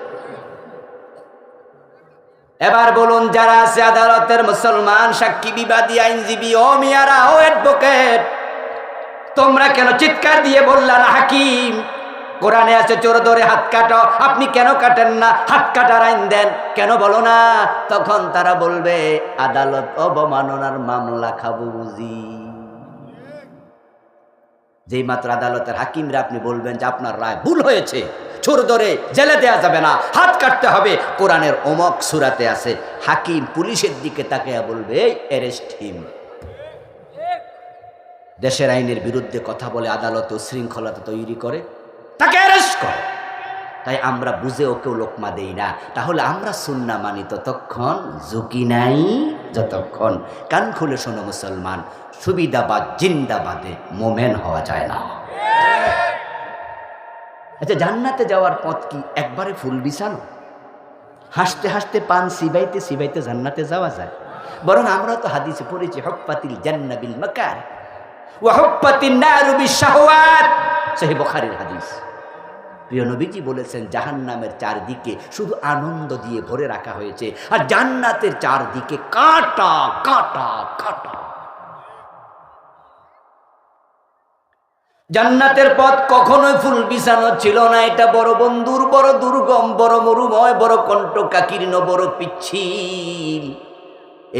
Speaker 1: এবার বলুন, যারা আছে আদালতের মুসলমান, সাক্ষী, বিবাদী, আইনজীবী, ও মিয়ারা, ও অ্যাডভোকেট, তোমরা কেন চিৎকার দিয়ে বললা না হাকিম কোরআনে আছে চোর ধরে হাত কাটো, আপনি কেন কাটেন না? হাত কাটার আইন দেন, কেন বলো না? তখন তারা বলবে আদালত অবমাননার মামলা খাবো বুঝি। যেই মাত্র আদালতের হাকিমরা আপনি বলবেন যে আপনার রায় ভুল হয়েছে, চোর ধরে জেলে দেয়া যাবে না, হাত কাটতে হবে, কোরআনের অমক সূরাতে আছে, হাকিম পুলিশের দিকে তাকিয়ে বলবে এই অ্যারেস্ট হিম। দেশের আইনের বিরুদ্ধে কথা বলে আদালত উশৃঙ্খলতা তৈরি করে, তাকে অ্যারেস্ট করে। তাই আমরা বুঝে ওকেও লোকমা দেই না। তাহলে আমরা সুন্নাহ মানি ততক্ষণ, ঝুঁকি নাই যতক্ষণ। কান খুলে শোনো মুসলমান, সুবিধাবাদ জিন্দাবাদে মোমেন হওয়া যায় না। আচ্ছা, জান্নাতে যাওয়ার পথ কি একবারে ফুল বিছানো? হাসতে হাসতে পান সিবাইতে সিবাইতে জান্নাতে যাওয়া যায়? বরং আমরা তো হাদিসে পড়েছি হুফফাতিল জান্নাহ বিল মাকারিহ ওয়া হুফফাতিন নারু বিশ-শাহওয়াত, সহিহ বুখারীর হাদিস। প্রিয় নবীজি বলেছেন জাহান্নামের চারদিকে শুধু আনন্দ দিয়ে ভরে রাখা হয়েছে, আর জান্নাতের চারদিকে কাঁটা কাঁটা কাঁটা। জান্নাতের পথ কখনোই ফুল বিছানো ছিল না। এটা বড় বন্ধুর, বড় দুর্গম, বড় মরুময়, বড় কণ্টকাকীর্ণ, বড় পিচ্ছিল।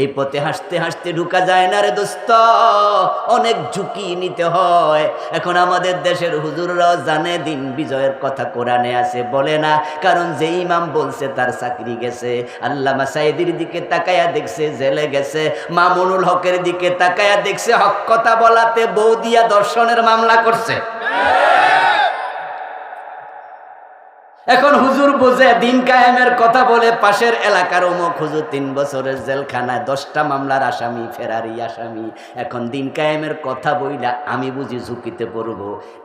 Speaker 1: এই পথে হাসতে হাসতে ঢুকা যায় না রে দোস্ত, অনেক ঝুঁকি নিতে হয়। এখন আমাদের দেশের হুজুররাও জানে দিন বিজয়ের কথা কোরআনে আছে, বলে না, কারণ যে ইমাম বলছে তার চাকরি গেছে। আল্লামা সাইদির দিকে তাকায়া দেখছে জেলে গেছে, মামুনুল হকের দিকে তাকায়া দেখছে হক কথা বলাতে বউ দিয়া দর্শনের মামলা করছে। এখন হুজুর বোঝে দিন কায়েমের কথা বলে পাশের এলাকার অমুক হুজুর 3 বছরের জেলখানায়, 10টা মামলার আসামি, ফেরারি আসামি। এখন দিন কায়েমের কথা বইলা আমি বুঝি ঝুঁকিতে পড়ব।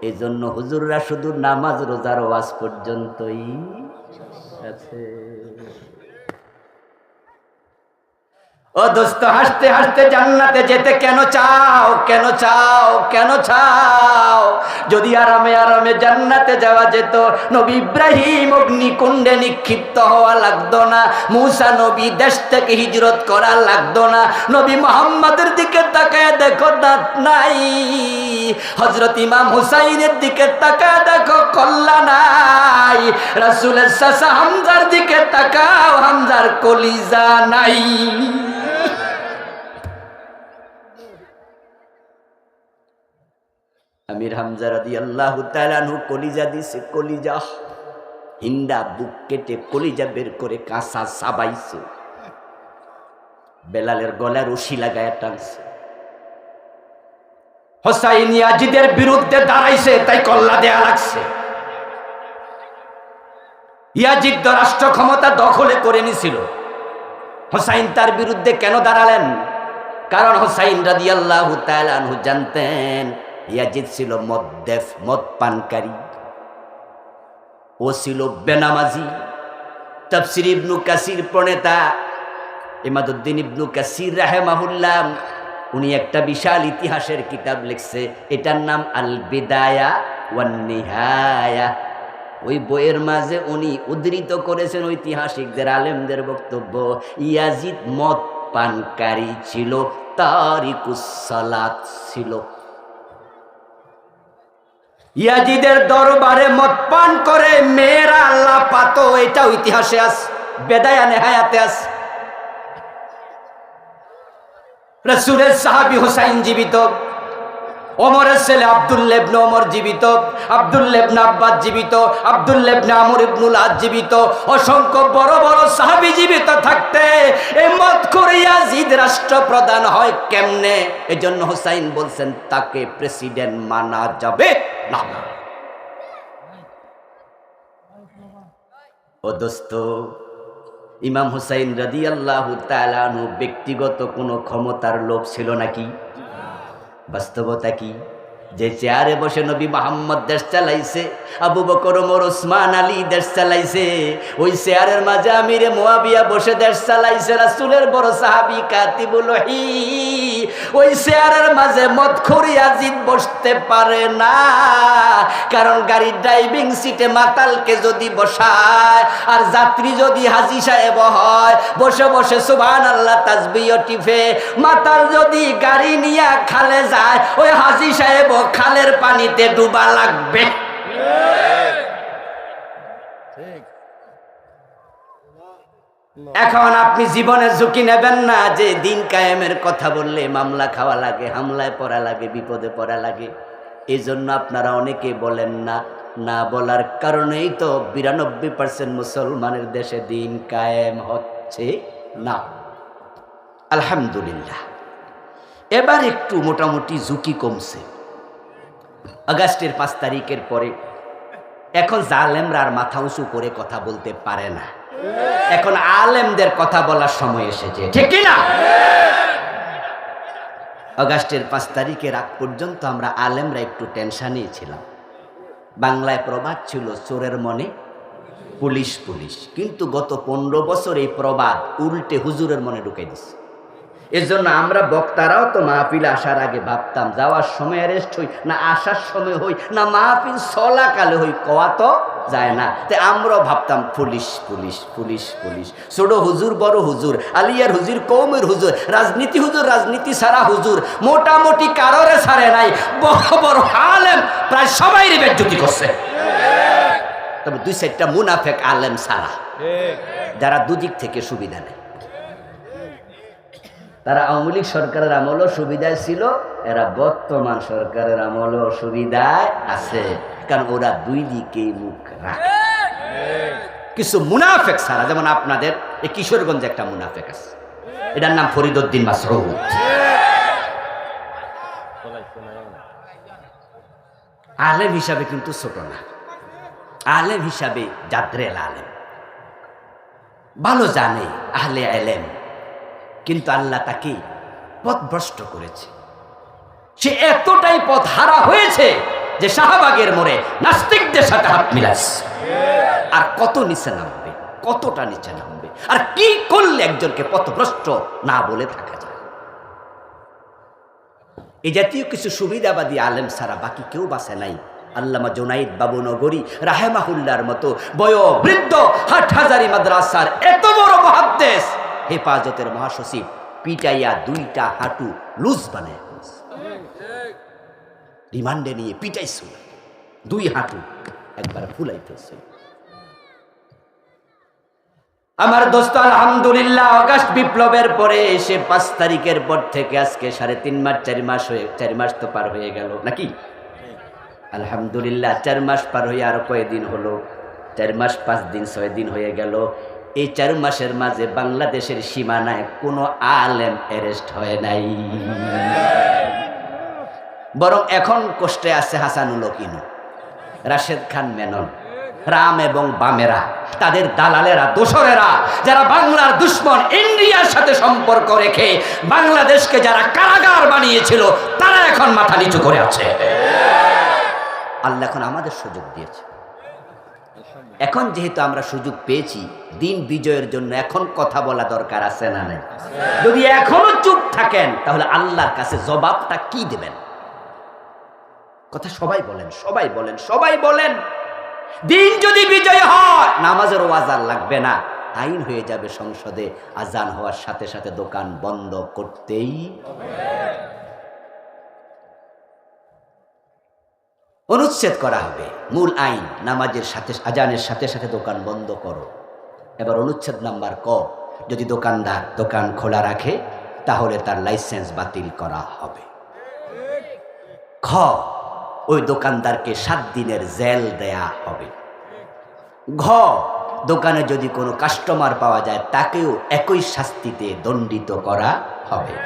Speaker 1: এই জন্য হুজুররা শুধু নামাজ রোজার ওয়াজ পর্যন্তই আছে। ও দোস্ত, হাসতে হাসতে জান্নাতে যেতে কেন চাও? কেন চাও? কেন চাও? যদি আরামে আরামে জান্নাতে যাওয়া যেত, নবী ইব্রাহিম অগ্নিকুণ্ডে নিক্ষিপ্ত হওয়া লাগতো না, মূসা নবী দেশ থেকে হিজরত করা লাগতো না, নবী মুহাম্মাদের দিকে তাকায় দেখো দাঁত নাই, হযরত ইমাম হুসাইনের দিকে তাকায় দেখো কল্লা নাই, রাসূলের চাচা হামজার দিকে তাকাও, হামজার কলিজা নাই। আমির হামজা রাদিয়াল্লাহু তাআলা আনহু কলিজা দিছে, কলিজা হিন্দা বুক কেটে কলিজা বের করে কাঁচা চাবাইছে, বেলালের গলায় রশি লাগায় টানছে। হোসাইন ইয়াজিদের বিরুদ্ধে দাঁড়াইছে, তাই কল্লা দেয়া লাগছে। ইয়াজিদ রাষ্ট্র ক্ষমতা দখলে করে নিছিল, হোসাইন তার বিরুদ্ধে কেন দাঁড়ালেন? কারণ হোসাইন রাদিয়াল্লাহু তাআলা আনহু জানতেন ইয়াজিদ ছিল মদ্দেফ, মদ পানকারী, ও ছিল বেনামাজি। তাফসীর ইবনু কাসির প্রণেতা ইমাদউদ্দিন ইবনু কাসির রাহিমাহুল্লাহ, উনি একটা বিশাল ইতিহাসের কিতাব লিখছে, এটার নাম আল বিদায়া ওয়ান নিহায়া। ওই বইয়ের মাঝে উনি উদ্ধৃত করেছেন ঐতিহাসিকদের, আলেমদের বক্তব্য, ইয়াজিদ মদ পানকারী ছিল, তারিকুস সালাত ছিল। ইয়াজিদের দরবারে মদ পান করে মেয়েরা আল্লাহ পাতো, এটা ইতিহাসে আছে, বেদায়া নেহায়াতে আছে। রাসূলের সাহাবী হুসাইন জীবিত, ওমরের ছেলে আব্দুল্লাহ ইবনে ওমর জীবিত, আব্দুল্লাহ ইবনে আব্বাস জীবিত, আব্দুল্লাহ ইবনে আমর ইবনুল আস জীবিত, অসংখ্য বড় বড় সাহাবী জীবিত থাকতে এই মদখোর ইয়াজিদ রাষ্ট্রপ্রধান হয় কেমনে? এজন্য হুসাইন বলছেন তাকে প্রেসিডেন্ট মানা যাবে না। ও দোস্ত, ইমাম হুসাইন রাদিয়াল্লাহু তাআলা আনহু ব্যক্তিগত কোনো ক্ষমতার লোভ ছিল নাকি? বাস্তবতা কি? যে চেয়ারে বসে নবী মুহাম্মদ দেশ চালাইছে, আবু বকর ওমর ওসমান আলী দেশ চালাইছে, ওই চেয়ারের মাঝে আমিরে মুয়াবিয়া বসে দেশ চালাইছে। রাসূলের বড় সাহাবী কাতিবুল ওহী ওই চেয়ারের মাঝে মদখোর ইয়াজিদ বসতে পারে না, কারণ গাড়ির ড্রাইভিং সিটে মাতালকে যদি বসায় আর যাত্রী যদি হাজী সাহেব হয়, বসে বসে সুবহানাল্লাহ তাসবিহ টিপে, মাতাল যদি গাড়ি নিয়ে খালে যায়, ওই হাজী সাহেব খালের পানিতে ডুবা লাগবে। এখন আপনি জীবনের ঝুঁকি নেবেন না যে দিন কায়েমের কথা বললে মামলা খাওয়া লাগে, হামলায় পড়া লাগে, বিপদে পড়া লাগে। এই জন্য আপনারা অনেকে বলেন না, না বলার কারণেই তো 92% মুসলমানের দেশে দিন কায়েম হচ্ছে না। আলহামদুলিল্লাহ এবার একটু মোটামুটি ঝুঁকি কমছে। আগস্টের 5 তারিখের পরে এখন জালেমরা আর মাথা উঁচু করে কথা বলতে পারে না। এখন আলেমদের কথা বলার সময় এসেছে, ঠিক কি না? আগস্টের 5 তারিখের আগ পর্যন্ত আমরা আলেমরা একটু টেনশনেই ছিলাম। বাংলায় প্রবাদ ছিল, চোরের মনে পুলিশ পুলিশ, কিন্তু গত 15 বছর এই প্রবাদ উল্টে হুজুরের মনে ঢুকে দিচ্ছে। এর জন্য আমরা বক্তারাও তো মাহফিল আসার আগে ভাবতাম যাওয়ার সময় অ্যারেস্ট হই না, আসার সময় হই না, মাহফিল চলাকালে হই, কওয়া তো যায় না। তাই আমরাও ভাবতাম পুলিশ পুলিশ পুলিশ পুলিশ, ছোট হুজুর বড় হুজুর, আলিয়ার হুজুর কৌমের হুজুর, রাজনীতি হুজুর রাজনীতি সারা হুজুর, মোটামুটি কারোরে ছাড়ে নাই। বড় বড় আলেম প্রায় সবাই বেজ্জতি করছে, তবে 2-4টা মুনাফেক আলেম ছাড়া, যারা দুদিক থেকে সুবিধা নেয়। তারা আওয়ামী লীগ সরকারের আমলও সুবিধায় ছিল, এরা বর্তমান সরকারের আমলও সুবিধায় আছে, কারণ ওরা দুই দিকেই মুখ রাখে। কিছু মুনাফেক ছাড়া, যেমন আপনাদের এই কিশোরগঞ্জে একটা মুনাফেক আছে, এটার নাম ফরিদউদ্দিন মাসউদ। আলেম হিসাবে কিন্তু ছোট না, আলেম হিসাবে জাদ্রেল আলেম, ভালো জানে, আহলে ইলম, কিন্তু আল্লাহ তাকে পথভ্রষ্ট করেছে। সে এতটাই পথ হারা হয়েছে যে শাহবাগের মোড়ে নাস্তিকদের সাথে হাত মিলাচ্ছে। আর কত নিচে নামবে, কতটা নিচে নামবে, আর কি করলে একজনকে পথভ্রষ্ট না বলে থাকা যায়? এই জাতীয় কিছু সুবিধাবাদী আলেম ছাড়া বাকি কেউ বাঁচে নাই। আল্লামা জুনাইদ বাবু নগরী রাহেমাহুল্লাহর মতো বয়োবৃদ্ধ হাটহাজারী মাদ্রাসার এত বড় মুহাদ্দিস, হেফাজতের মহাসচিব, পিটাইয়া 2টা হাঁটু লুজ বানায় রিমান্ডে নিয়ে পিটাইছিল, 2 হাঁটু একবার ফুলাই ফেলছিল। আমার দোস্ত আলহামদুলিল্লাহ, আগস্ট বিপ্লবের পরে এসে 5 তারিখের পর থেকে আজকে 3.5 মাস 4 মাস হয়ে, 4 মাস তো পার হয়ে গেল নাকি? আলহামদুলিল্লাহ 4 মাস পার হয়ে আরো কয়েকদিন হলো, 4 মাস 5 দিন 6 দিন হয়ে গেল। এই 4 মাসের মাঝে বাংলাদেশের সীমানায় কোনো আলেম অ্যারেস্ট হয় নাই, বরং এখন কষ্টে আছে হাসানুল হকিনু, রাশেদ খান মেনন, রাম এবং বামেরা, তাদের দালালেরা, দোসরেরা, যারা বাংলার দুশ্মন, ইন্ডিয়ার সাথে সম্পর্ক রেখে বাংলাদেশকে যারা কারাগার বানিয়েছিল, তারা এখন মাথা নিচু করে আছে। আল্লাহ এখন আমাদের সুযোগ দিয়েছে। এখন যেহেতু আমরা সুযোগ পেয়েছি, দিন বিজয়ের জন্য এখন কথা বলা দরকার আছে না নাই? যদি এখনো চুপ থাকেন তাহলে আল্লাহর কাছে জবাবটা কি দেবেন? কথা সবাই বলেন, সবাই বলেন, সবাই বলেন। দিন যদি বিজয় হয়, নামাজের ওয়াজান লাগবে না, আইন হয়ে যাবে সংসদে, আজান হওয়ার সাথে সাথে দোকান বন্ধ করতেই হবে। অনুচ্ছেদ করা হবে, মূল আইন নামাজের সাথে, আজানের সাথে সাথে দোকান বন্ধ করো। এবার অনুচ্ছেদ নাম্বার ক, যদি দোকানদার দোকান খোলা রাখে তাহলে তার লাইসেন্স বাতিল করা হবে। খ, ওই দোকানদারকে 7 দিনের জেল দেয়া হবে। ঘ, দোকানে যদি কোনো কাস্টমার পাওয়া যায় তাকেও একই শাস্তিতে দণ্ডিত করা হবে।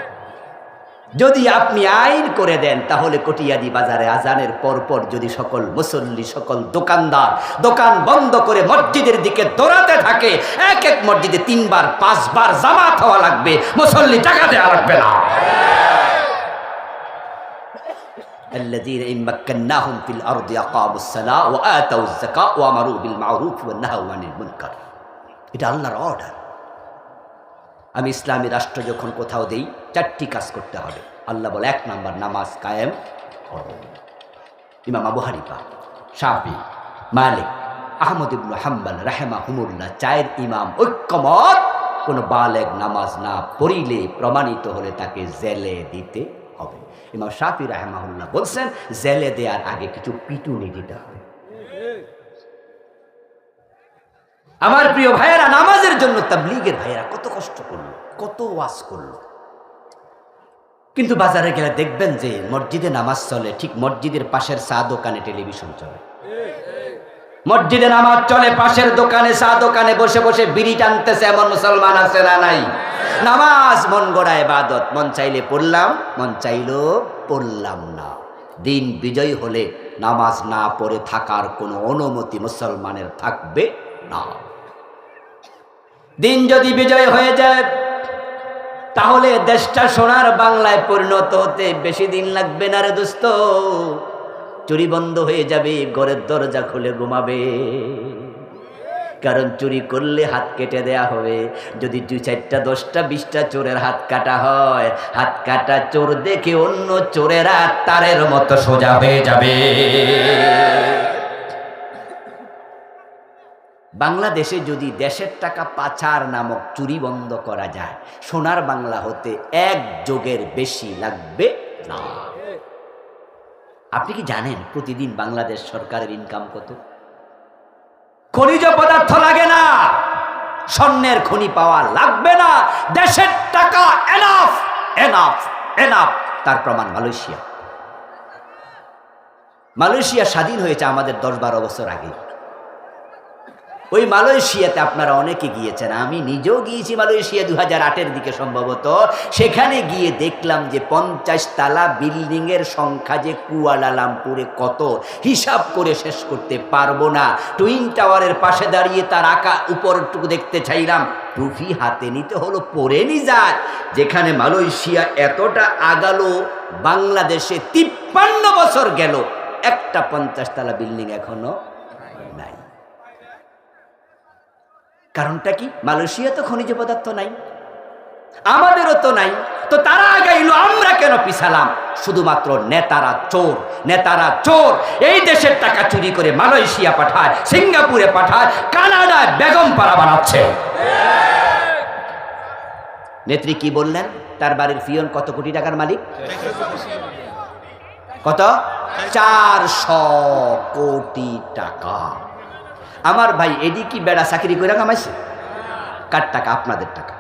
Speaker 1: যদি আপনি আইন করে দেন তাহলে কটিয়াদি বাজারে আজানের পরপর যদি সকল মুসল্লি, সকল দোকানদার দোকান বন্ধ করে মসজিদের দিকে দৌড়াতে থাকে, এক এক মসজিদে 3 বার 5 বার জামাত হওয়া লাগবে, মুসল্লি টাকা দেওয়া লাগবে না। আল্লাযীনা ইন মাক্কান্নাহুম ফিল আরদি আকামুস সালাহ ওয়া আতাউয যাকাত ওয়া আমারু বিল মা'রুফ ওয়া নাহাউ আনিল মুনকার। এটা আল্লাহর অর্ডার। আমি ইসলামী রাষ্ট্র যখন কোথাও দেই 4টি কাজ করতে হবে। আল্লাহ বলে 1 নাম্বার নামাজ কায়েম করো। ইমাম আবু হানিফা, শাফি, মালিক, আহমদ ইবনে হাম্বল রাহিমাহুমুল্লাহ 4 ইমাম ঐক্যমত, কোন বালেগ নামাজ না পড়িলে প্রমাণিত হলে তাকে জেলে দিতে হবে। ইমাম শাফি রাহিমাহুল্লাহ বলছেন জেলে দেওয়ার আগে কিছু পিটুনি দিতে হবে। আমার প্রিয় ভাইয়েরা, নামাজের জন্য তাবলীগের ভাইয়েরা কত কষ্ট করলো, কত ওয়াজ করলো, কিন্তু বাজারে গেলে দেখবেন যে মসজিদে নামাজ চলে, ঠিক মসজিদের পাশের চা দোকানে টেলিভিশন চলে। মসজিদে নামাজ চলে, পাশের দোকানে চা দোকানে বসে বসে বিড়ি টানতেছে এমন মুসলমান আছে না নাই? নামাজ মন গড়া ইবাদত, মন চাইলে পড়লাম, মন চাইলেও পড়লাম না। দিন বিজয় হলে নামাজ না পড়ে থাকার কোনো অনুমতি মুসলমানের থাকবে না। দিন যদি বিজয় হয়ে যায় তাহলে দেশটা সোনার বাংলায় পরিণত হতে বেশি দিন লাগবে না রে দোস্ত। চুরি বন্ধ হয়ে যাবে, ঘরের দরজা খুলে ঘুমাবে, কারণ চুরি করলে হাত কেটে দেয়া হবে। যদি 2, 4টা 10টা 20টা চোরের হাত কাটা হয়, হাত কাটা চোর দেখে অন্য চোরেরা তারের মতো সোজা হয়ে যাবে। বাংলাদেশে যদি দেশের টাকা পাচার নামক চুরি বন্ধ করা যায়, সোনার বাংলা হতে 1 যুগের বেশি লাগবে না। আপনি কি জানেন প্রতিদিন বাংলাদেশ সরকারের ইনকাম কত? খনিজ পদার্থ লাগে না, স্বর্ণের খনি পাওয়া লাগবে না, দেশের টাকা এনাফ এনাফ এনাফ। তার প্রমাণ মালয়েশিয়া। মালয়েশিয়া স্বাধীন হয়েছে আমাদের 10-12 বছর আগে। ওই মালয়েশিয়াতে আপনারা অনেকে গিয়েছেন, আমি নিজেও গিয়েছি মালয়েশিয়া 2008-এর দিকে সম্ভবত। সেখানে গিয়ে দেখলাম যে 50 তালা বিল্ডিংয়ের সংখ্যা যে কুয়ালালামপুরে কত, হিসাব করে শেষ করতে পারবো না। টুইন টাওয়ারের পাশে দাঁড়িয়ে তার আঁকা উপরটুকু দেখতে চাইলাম, টুপি হাতে নিতে হলো, পরে নি যায়। যেখানে মালয়েশিয়া এতটা আগালো, বাংলাদেশে 53 বছর গেল, একটা 50 তালা বিল্ডিং এখনো নাই। কারণটা কি? মালয়েশিয়া তো খনিজ পদার্থ নাই, আমাদেরও তো নাই, তো তারা আগাইলো, আমরা কেন পিছালাম? শুধুমাত্র নেতারা চোর, নেতারা চোর। এই দেশের টাকা চুরি করে মালয়েশিয়া পাঠায়, সিঙ্গাপুরে পাঠায়, কানাডায় বেগম পাড়া বানাচ্ছে। নেত্রী কি বললেন? তার বাড়ির পিয়ন কত কোটি টাকার মালিক? কত? 400 কোটি টাকা। আমার ভাই এডি কি বেড়া চাকরি করে কামাইছে? কার টাকা? আপনাদের টাকা।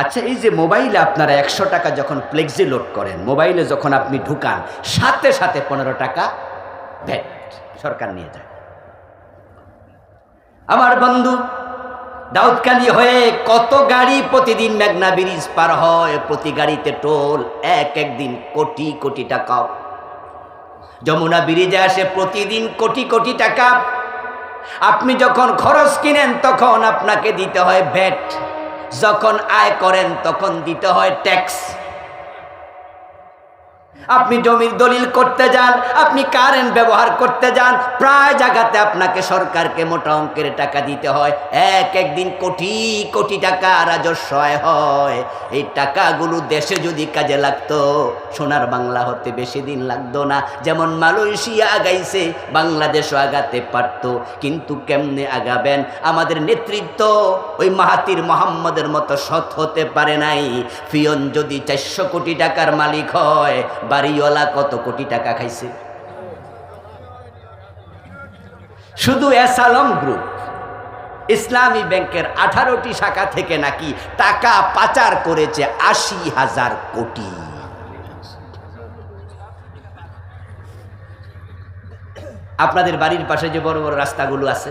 Speaker 1: আচ্ছা, এই যে মোবাইলে আপনারা 100 টাকা যখন ফ্লেক্সি লোড করেন, মোবাইলে যখন আপনি ঢুকান, সাথে সাথে 15 টাকা ভ্যাট সরকার নিয়ে যায়। আমার বন্ধু দাউদকান্দি হয়ে কত গাড়ি প্রতিদিন মেঘনা ব্রিজ পার হয়, প্রতি গাড়িতে টোল, এক দিন কোটি কোটি টাকা। যমুনা ব্রিজে আসে প্রতিদিন কোটি কোটি টাকা। আপনি যখন খরচ কিনেন তখন আপনাকে দিতে হয় ভ্যাট, যখন আয় করেন তখন দিতে হয় ট্যাক্স। আপনি জমির দলিল করতে যান, আপনি কারেন্ট ব্যবহার করতে যান, প্রায় জায়গাতে আপনাকে সরকারকে মোটা অঙ্কের টাকা দিতে হয়। একদিন কোটি কোটি টাকা রাজস্ব আয় হয়। এই টাকাগুলো দেশে যদি কাজে লাগতো, সোনার বাংলা হতে বেশি দিন লাগতো না। যেমন মালয়েশিয়া আগাইছে, বাংলাদেশও আগাতে পারতো। কিন্তু কেমনে আগাবেন? আমাদের নেতৃত্ব ওই মাহাতির মোহাম্মদের মতো সৎ হতে পারে নাই। ফিয়ন যদি 400 কোটি টাকার মালিক হয়, বাড়িওয়ালা কত কোটি টাকা খাইছে? শুধু এসালম গ্রুপ ইসলামী ব্যাংকের 18টি শাখা থেকে নাকি টাকা পাচার করেছে 80,000 কোটি। আপনাদের বাড়ির পাশে যে বড় বড় রাস্তাগুলো আছে,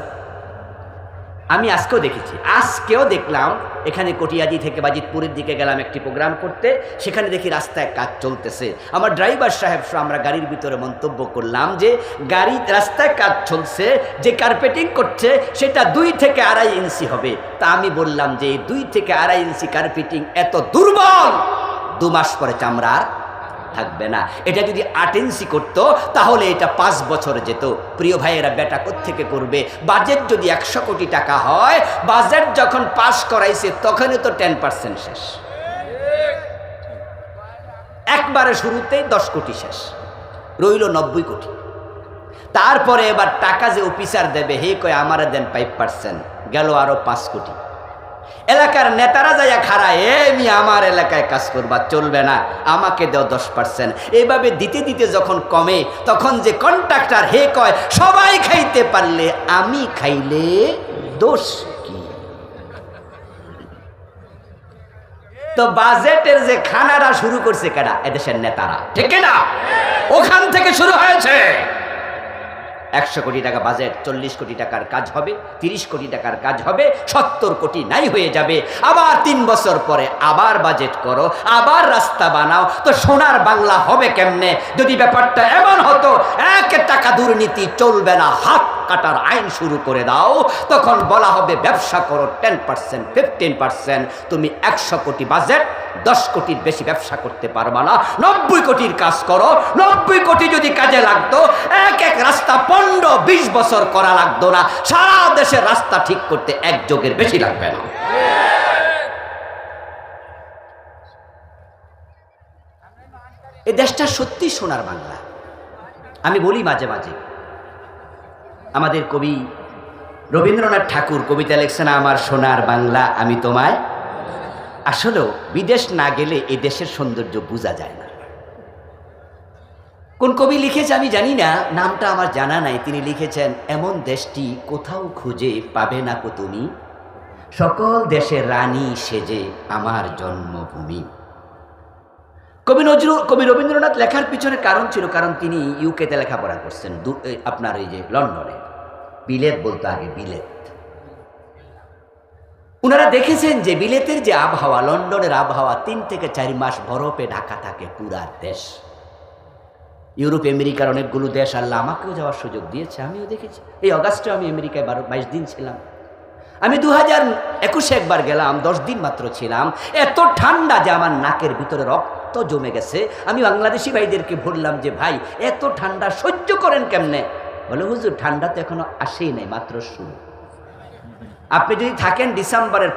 Speaker 1: আমি আজকেও দেখলাম এখানে কটিয়াদি থেকে বাজিতপুরের দিকে গেলাম একটি প্রোগ্রাম করতে, সেখানে দেখি রাস্তায় কাজ চলতেছে। আমার ড্রাইভার সাহেব সহ আমরা গাড়ির ভিতরে মন্তব্য করলাম যে রাস্তায় কাজ চলছে, যে কার্পেটিং করছে সেটা 2 থেকে 2.5 ইঞ্চি হবে। তা আমি বললাম যে 2 থেকে 2.5 ইঞ্চি কার্পেটিং এত দুর্বল, 2 মাস পরে চামড়া থাকবে না। এটা যদি 8 ইঞ্চি করতো তাহলে এটা 5 বছর যেত। প্রিয় ভাইয়েরা, বেটা কোত্থেকে করবে? বাজেট যদি 100 কোটি টাকা হয়, বাজেট যখন পাস করাইছে তখনই তো 10% শেষ, একবারে শুরুতেই 10 কোটি শেষ, রইল 90 কোটি। তারপরে এবার টাকা যে অফিসার দেবে, হে কয় আমারে দেন 5%, গেল আরো 5 কোটি। এলাকার নেতারা যাইয়া খাড়ায়, এমনি আমার এলাকায় কাজ করবা চলবে না, আমাকে দেও 10%। এইভাবে দিতে দিতে যখন কমে, তখন যে কন্ট্রাক্টর হে কয় সবাই খাইতে পারলে আমি খাইলে দোষ কি? তো বাজেটের যে খানাটা শুরু করছে কারা? এদেশের নেতারা, ঠিক না? ওখান থেকে শুরু হয়েছে। 100 কোটি টাকা বাজেট, 40 কোটি টাকার কাজ হবে, 30 কোটি টাকার কাজ হবে, 70 কোটি নাই হয়ে যাবে। আবার 3 বছর পরে আবার বাজেট করো, আবার রাস্তা বানাও। তো সোনার বাংলা হবে কেমনে? যদি ব্যাপারটা এমন হতো 1 টাকা দুর্নীতি চলবে না, হাত কাটার আইন শুরু করে দাও, তখন বলা হবে ব্যবসা করো 10%, 15%। তুমি 100 কোটি বাজেট, 10 কোটির বেশি ব্যবসা করতে পারবা না। 90 কোটির কাজ করো। 90 কোটি যদি কাজে লাগতো, এক রাস্তা 15-20 বছর করা লাগতো না। সারা দেশের রাস্তা ঠিক করতে 1 যুগের বেশি লাগবে না। এই দেশটা সত্যি সোনার বাংলা। আমি বলি মাঝে মাঝে, আমাদের কবি রবীন্দ্রনাথ ঠাকুর কবিতা লিখছেন, আমার সোনার বাংলা আমি তোমায়। আসলেও বিদেশ না গেলে এই দেশের সৌন্দর্য বোঝা যায় না। কোন কবি লিখেছে আমি জানি না, নামটা আমার জানা নাই। তিনি লিখেছেন, এমন দেশটি কোথাও খুঁজে পাবে না কো তুমি, সকল দেশের রানী সেজে আমার জন্মভূমি। কবি রবীন্দ্রনাথ লেখার পিছনে কারণ ছিল, কারণ তিনি ইউকেতে লেখাপড়া করছেন, আপনার এই যে লন্ডনে, বিলেত বলতো আগে, বিলেত। ওনারা দেখেছেন যে বিলেতের যে আবহাওয়া, লন্ডনের আবহাওয়া 3 থেকে 4 মাস বরফে ঢাকা থাকে পুরা দেশ। ইউরোপ আমেরিকার অনেকগুলো দেশ আল্লাহ আমাকেও যাওয়ার সুযোগ দিয়েছে, আমিও দেখেছি। এই অগাস্টে আমি আমেরিকায় 22 দিন ছিলাম। আমি 2021 একবার গেলাম, 10 দিন মাত্র ছিলাম। এত ঠান্ডা যে আমার নাকের ভিতরে রক্ত জমে গেছে। আমি বাংলাদেশি ভাইদেরকে বললাম যে ভাই এত ঠান্ডা সহ্য করেন কেমনে? বলে হুজুর ঠান্ডা তো এখনো আসেই নাই, মাত্র শুরু। আপনি যদি থাকেন ডিসেম্বরের